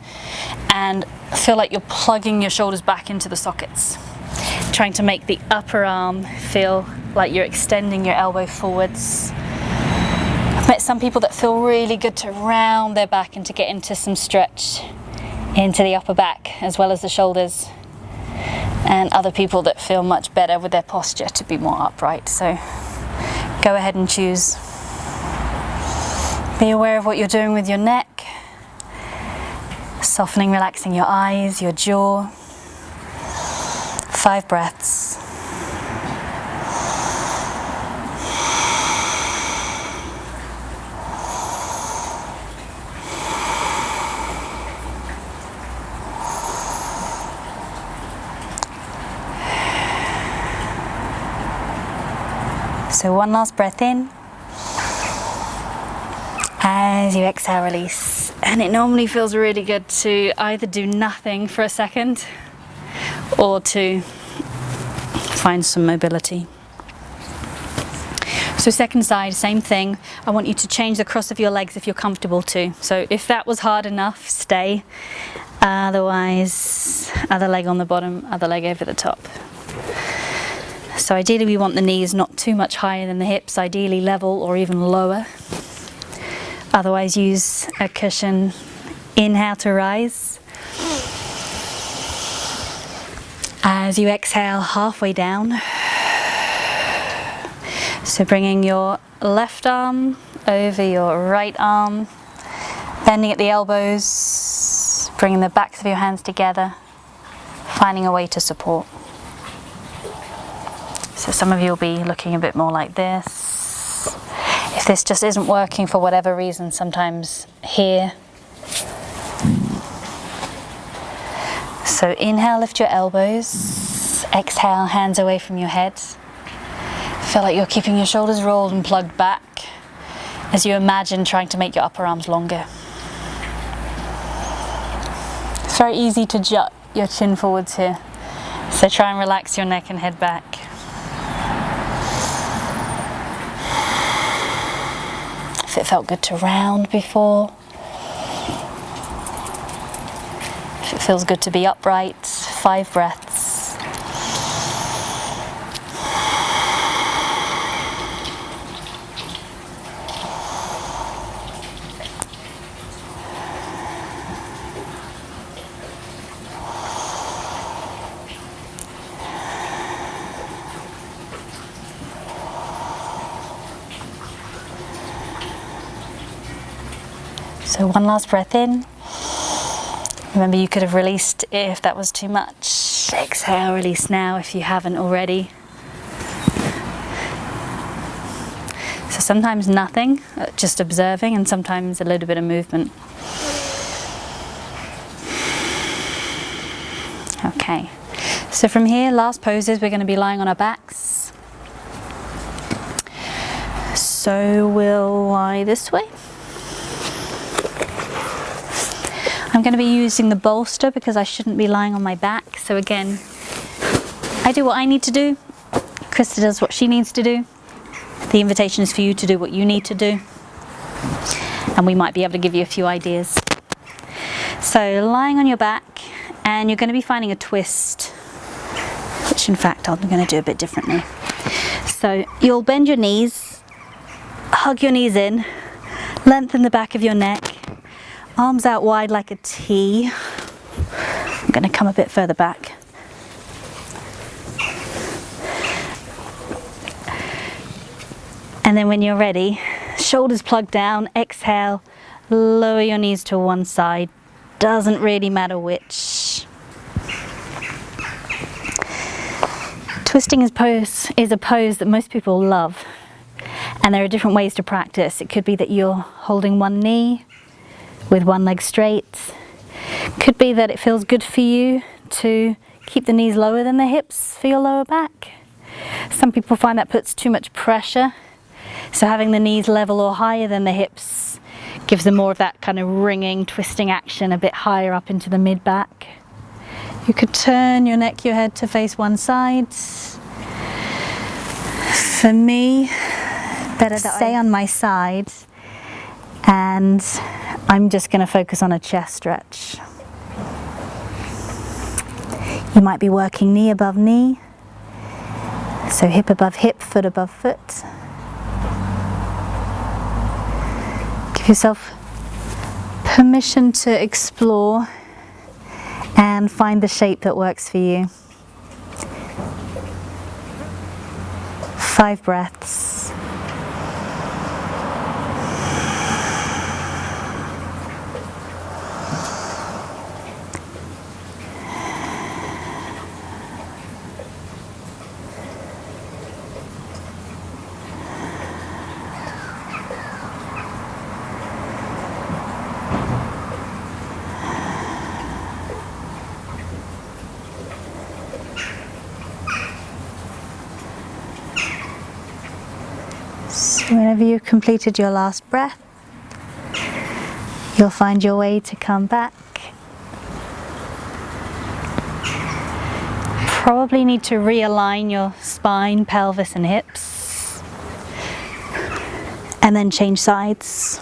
and feel like you're plugging your shoulders back into the sockets. Trying to make the upper arm feel like you're extending your elbow forwards. I've met some people that feel really good to round their back and to get into some stretch into the upper back as well as the shoulders. And other people that feel much better with their posture to be more upright. So go ahead and choose. Be aware of what you're doing with your neck. Softening, relaxing your eyes, your jaw. 5 breaths. So one last breath in. As you exhale, release. And it normally feels really good to either do nothing for a second or to find some mobility. So second side, same thing. I want you to change the cross of your legs if you're comfortable to. So if that was hard enough, stay. Otherwise, other leg on the bottom, other leg over the top. So ideally we want the knees not too much higher than the hips, ideally level or even lower. Otherwise use a cushion. Inhale to rise. As you exhale, halfway down. So bringing your left arm over your right arm, bending at the elbows, bringing the backs of your hands together, finding a way to support. So some of you will be looking a bit more like this. If If this just isn't working for whatever reason, sometimes here. So inhale, lift your elbows. Exhale, hands away from your head. Feel like you're keeping your shoulders rolled and plugged back as you imagine trying to make your upper arms longer. It's very easy to jut your chin forwards here. So try and relax your neck and head back. If it felt good to round before. If it feels good to be upright, 5 breaths. So one last breath in. Remember, you could have released if that was too much. Exhale, release now if you haven't already. So sometimes nothing, just observing, and sometimes a little bit of movement. Okay, so from here, last poses, we're going to be lying on our backs. So we'll lie this way. I'm going to be using the bolster because I shouldn't be lying on my back. So again, I do what I need to do. Crista does what she needs to do. The invitation is for you to do what you need to do. And we might be able to give you a few ideas. So lying on your back, and you're going to be finding a twist, which in fact I'm going to do a bit differently. So you'll bend your knees, hug your knees in, lengthen the back of your neck. Arms out wide like a T. I'm going to come a bit further back. And then when you're ready, shoulders plugged down, exhale, lower your knees to one side. Doesn't really matter which. Twisting is a pose that most people love. And there are different ways to practice. It could be that you're holding one knee with one leg straight. Could be that it feels good for you to keep the knees lower than the hips for your lower back. Some people find that puts too much pressure. So having the knees level or higher than the hips gives them more of that kind of ringing, twisting action a bit higher up into the mid-back. You could turn your neck, your head to face one side. For me, better to stay on my side, and I'm just going to focus on a chest stretch. You might be working knee above knee, so hip above hip, foot above foot. Give yourself permission to explore and find the shape that works for you. 5 breaths. So whenever you've completed your last breath, you'll find your way to come back. Probably need to realign your spine, pelvis and hips, and then change sides.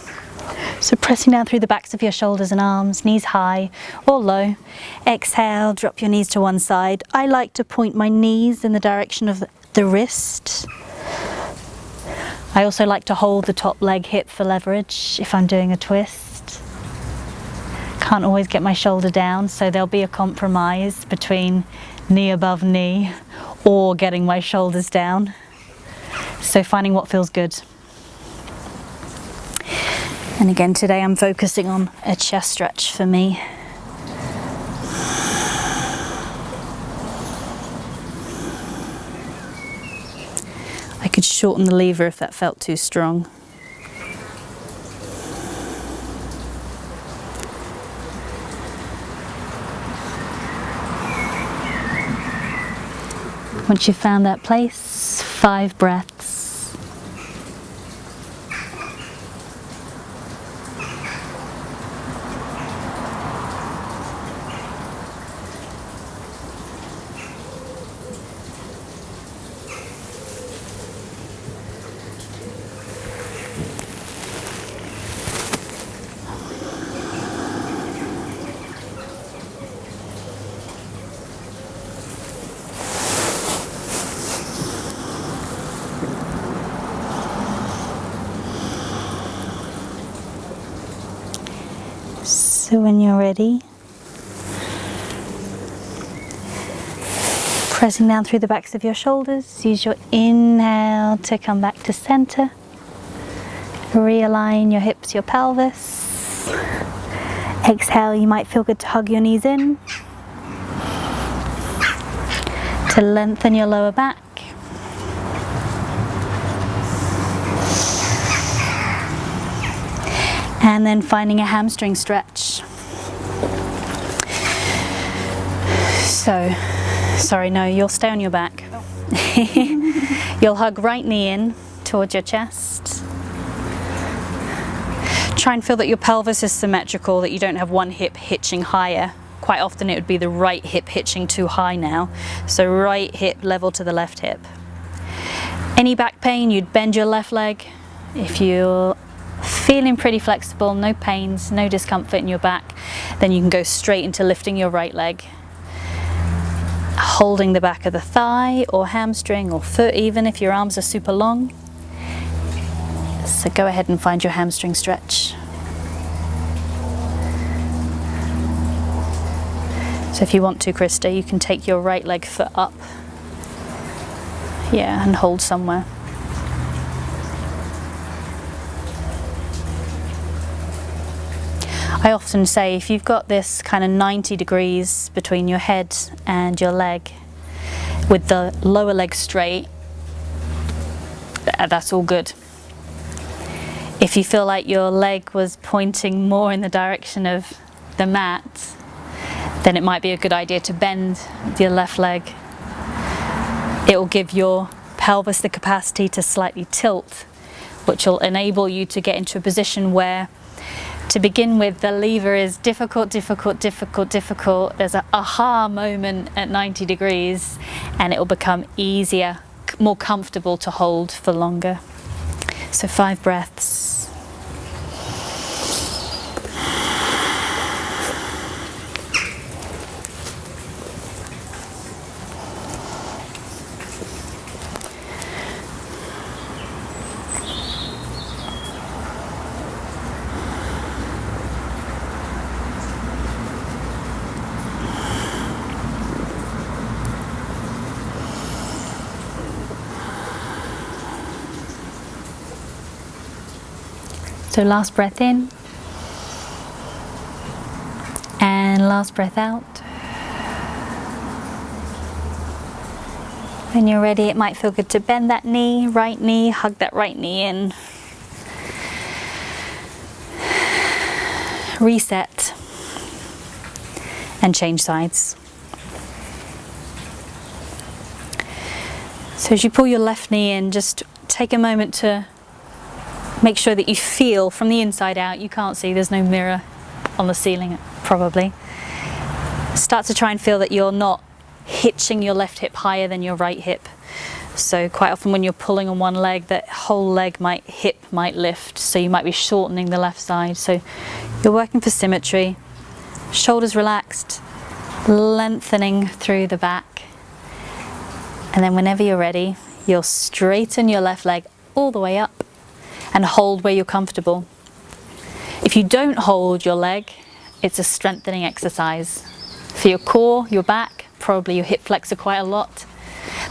So pressing down through the backs of your shoulders and arms, knees high or low. Exhale, drop your knees to one side. I like to point my knees in the direction of the wrist. I also like to hold the top leg hip for leverage if I'm doing a twist. Can't always get my shoulder down, so there'll be a compromise between knee above knee or getting my shoulders down. So finding what feels good. And again, today I'm focusing on a chest stretch for me. I could shorten the lever if that felt too strong. Once you've found that place, 5 breaths. So when you're ready, pressing down through the backs of your shoulders, use your inhale to come back to center. Realign your hips, your pelvis. Exhale, you might feel good to hug your knees in, to lengthen your lower back. And then finding a hamstring stretch. So, sorry, no, you'll stay on your back. You'll hug right knee in towards your chest. Try and feel that your pelvis is symmetrical, that you don't have one hip hitching higher. Quite often it would be the right hip hitching too high now. So right hip level to the left hip. Any back pain, you'd bend your left leg. If you're feeling pretty flexible, no pains, no discomfort in your back, then you can go straight into lifting your right leg, holding the back of the thigh or hamstring or foot even if your arms are super long. So go ahead and find your hamstring stretch. So if you want to, Crista, you can take your right leg foot up, yeah, and hold somewhere. I often say if you've got this kind of 90 degrees between your head and your leg, with the lower leg straight, that's all good. If you feel like your leg was pointing more in the direction of the mat, then it might be a good idea to bend your left leg. It will give your pelvis the capacity to slightly tilt, which will enable you to get into a position where, to begin with, the lever is difficult. There's an aha moment at 90 degrees and it will become easier, more comfortable to hold for longer. So 5 breaths. So last breath in and last breath out. When you're ready, it might feel good to bend that knee, right knee, hug that right knee in. Reset and change sides. So as you pull your left knee in, just take a moment to make sure that you feel from the inside out. You can't see, there's no mirror on the ceiling probably. Start to try and feel that you're not hitching your left hip higher than your right hip. So quite often when you're pulling on one leg, that whole leg hip might lift, so you might be shortening the left side. So you're working for symmetry, shoulders relaxed, lengthening through the back. And then whenever you're ready, you'll straighten your left leg all the way up and hold where you're comfortable. If you don't hold your leg, it's a strengthening exercise. For your core, your back, probably your hip flexor quite a lot.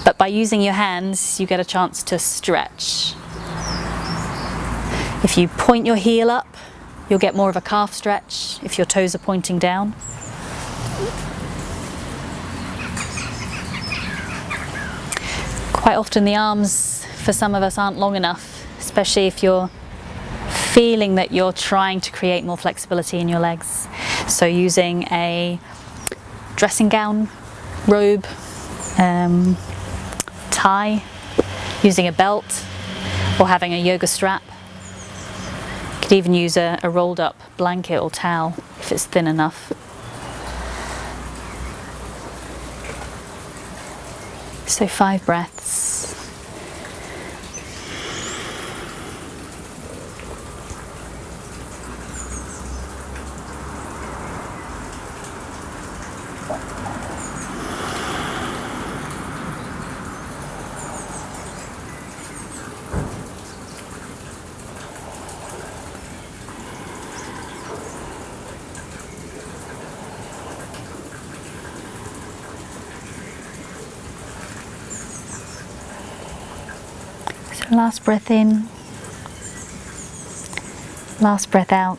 But by using your hands, you get a chance to stretch. If you point your heel up, you'll get more of a calf stretch if your toes are pointing down. Quite often the arms, for some of us, aren't long enough, especially if you're feeling that you're trying to create more flexibility in your legs. So using a dressing gown, robe, tie, using a belt, or having a yoga strap. You could even use a rolled up blanket or towel if it's thin enough. So 5 breaths. So last breath in, last breath out.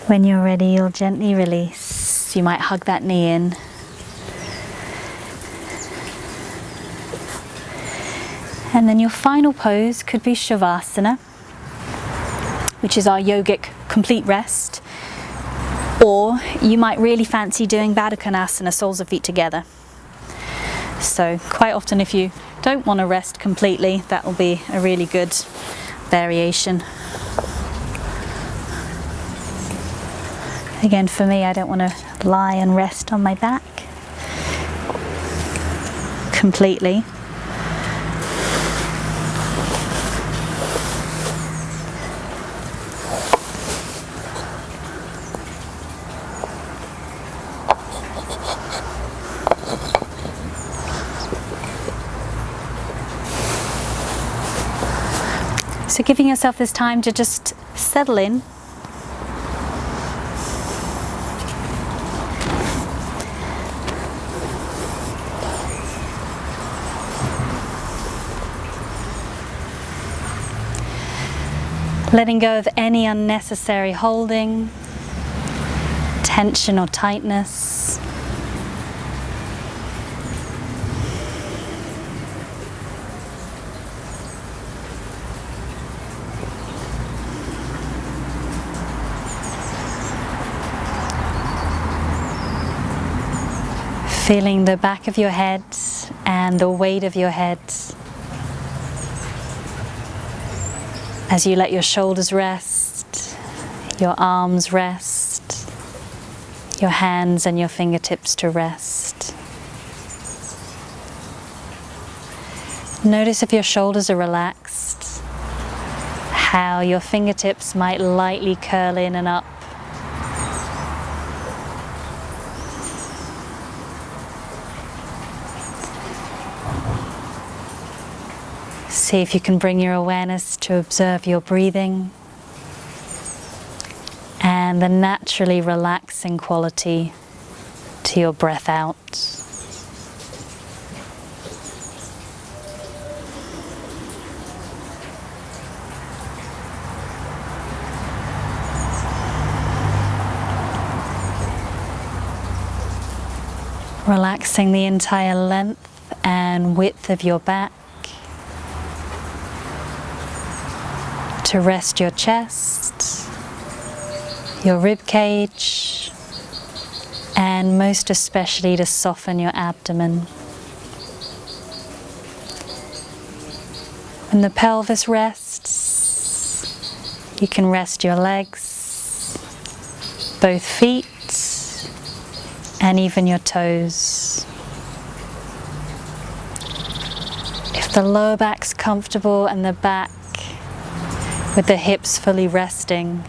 When you're ready, you'll gently release. You might hug that knee in. And then your final pose could be Shavasana, which is our yogic complete rest. Or you might really fancy doing Baddha Konasana, soles of feet together. So quite often if you don't want to rest completely, that will be a really good variation. Again, for me, I don't want to lie and rest on my back completely. So giving yourself this time to just settle in. Letting go of any unnecessary holding, tension or tightness. Feeling the back of your head and the weight of your head as you let your shoulders rest, your arms rest, your hands and your fingertips to rest. Notice if your shoulders are relaxed, how your fingertips might lightly curl in and up. See if you can bring your awareness to observe your breathing and the naturally relaxing quality to your breath out. Relaxing the entire length and width of your back. To rest your chest, your rib cage, and most especially to soften your abdomen. When the pelvis rests, you can rest your legs, both feet, and even your toes. If the lower back's comfortable and the back with the hips fully resting,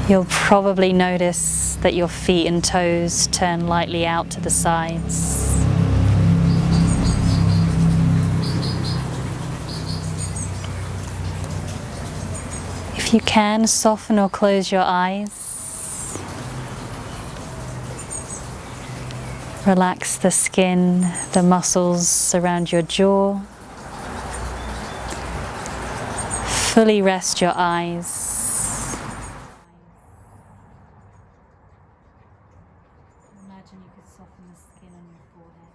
you'll probably notice that your feet and toes turn lightly out to the sides. If you can, soften or close your eyes. Relax the skin, the muscles around your jaw. Fully rest your eyes. Imagine you could soften the skin on your forehead,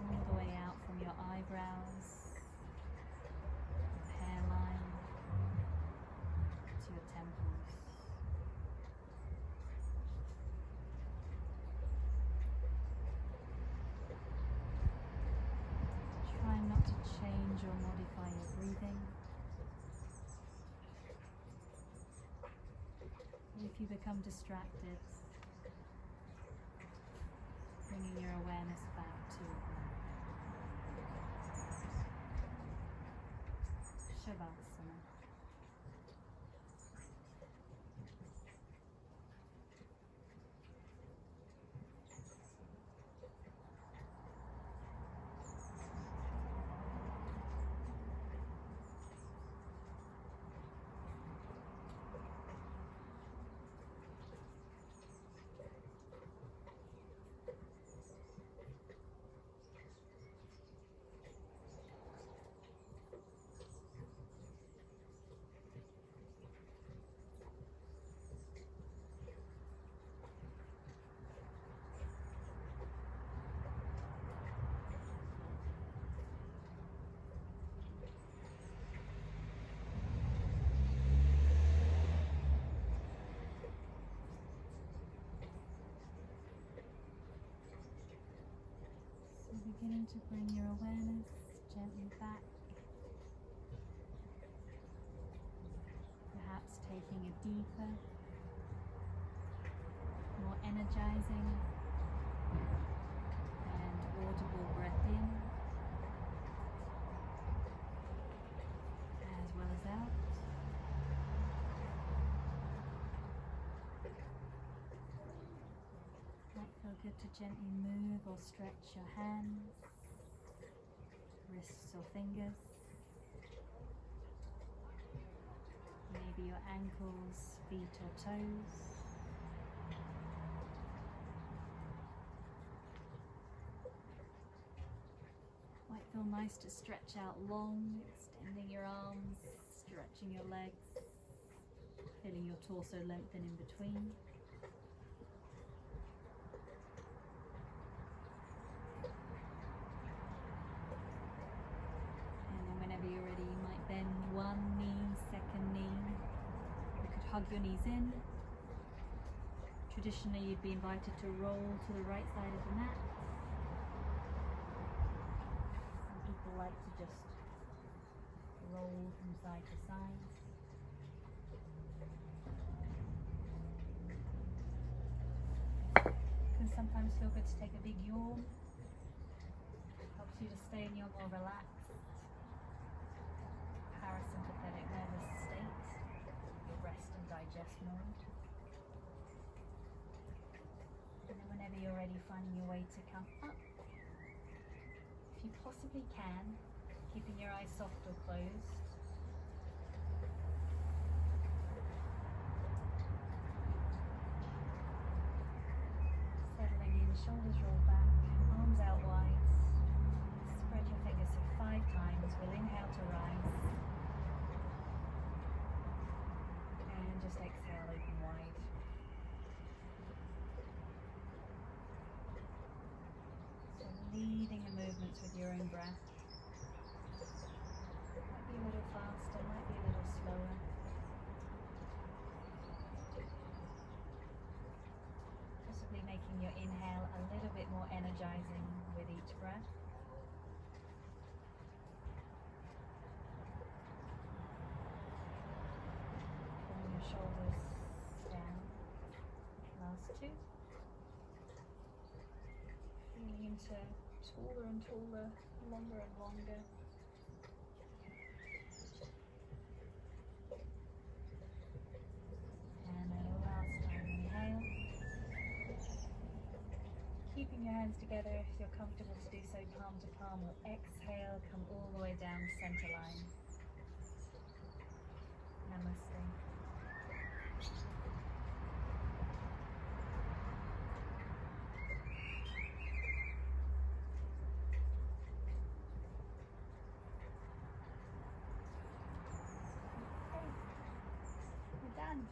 all the way out from your eyebrows, your hairline, to your temples. you become distracted, bringing your awareness back to your breath. Shavasana. Beginning to bring your awareness gently back, perhaps taking a deeper, more energizing and audible breath in, as well as out. Might feel good to gently move or stretch your hands, wrists or fingers, maybe your ankles, feet or toes. Might feel nice to stretch out long, extending your arms, stretching your legs, feeling your torso lengthen in between. You're ready, you might bend one knee, second knee. You could hug your knees in. Traditionally, you'd be invited to roll to the right side of the mat. Some people like to just roll from side to side. It can sometimes feel good to take a big yawn. Helps you to stay in your more relaxed parasympathetic nervous state, your rest and digest mode. And then whenever you're ready, finding your way to come up. If you possibly can, keeping your eyes soft or closed. Settling in, shoulders roll back, arms out wide. Spread your fingers for 5 times. We'll inhale to rise. Just exhale, open wide. So leading the movements with your own breath. Might be a little faster, might be a little slower. Possibly making your inhale a little bit more energizing with each breath. Shoulders down. Last 2. Feeling into taller and taller, longer and longer. And then your last time, inhale. Keeping your hands together if you're comfortable to do so, palm to palm. We'll exhale, come all the way down center line. Namaste. Done.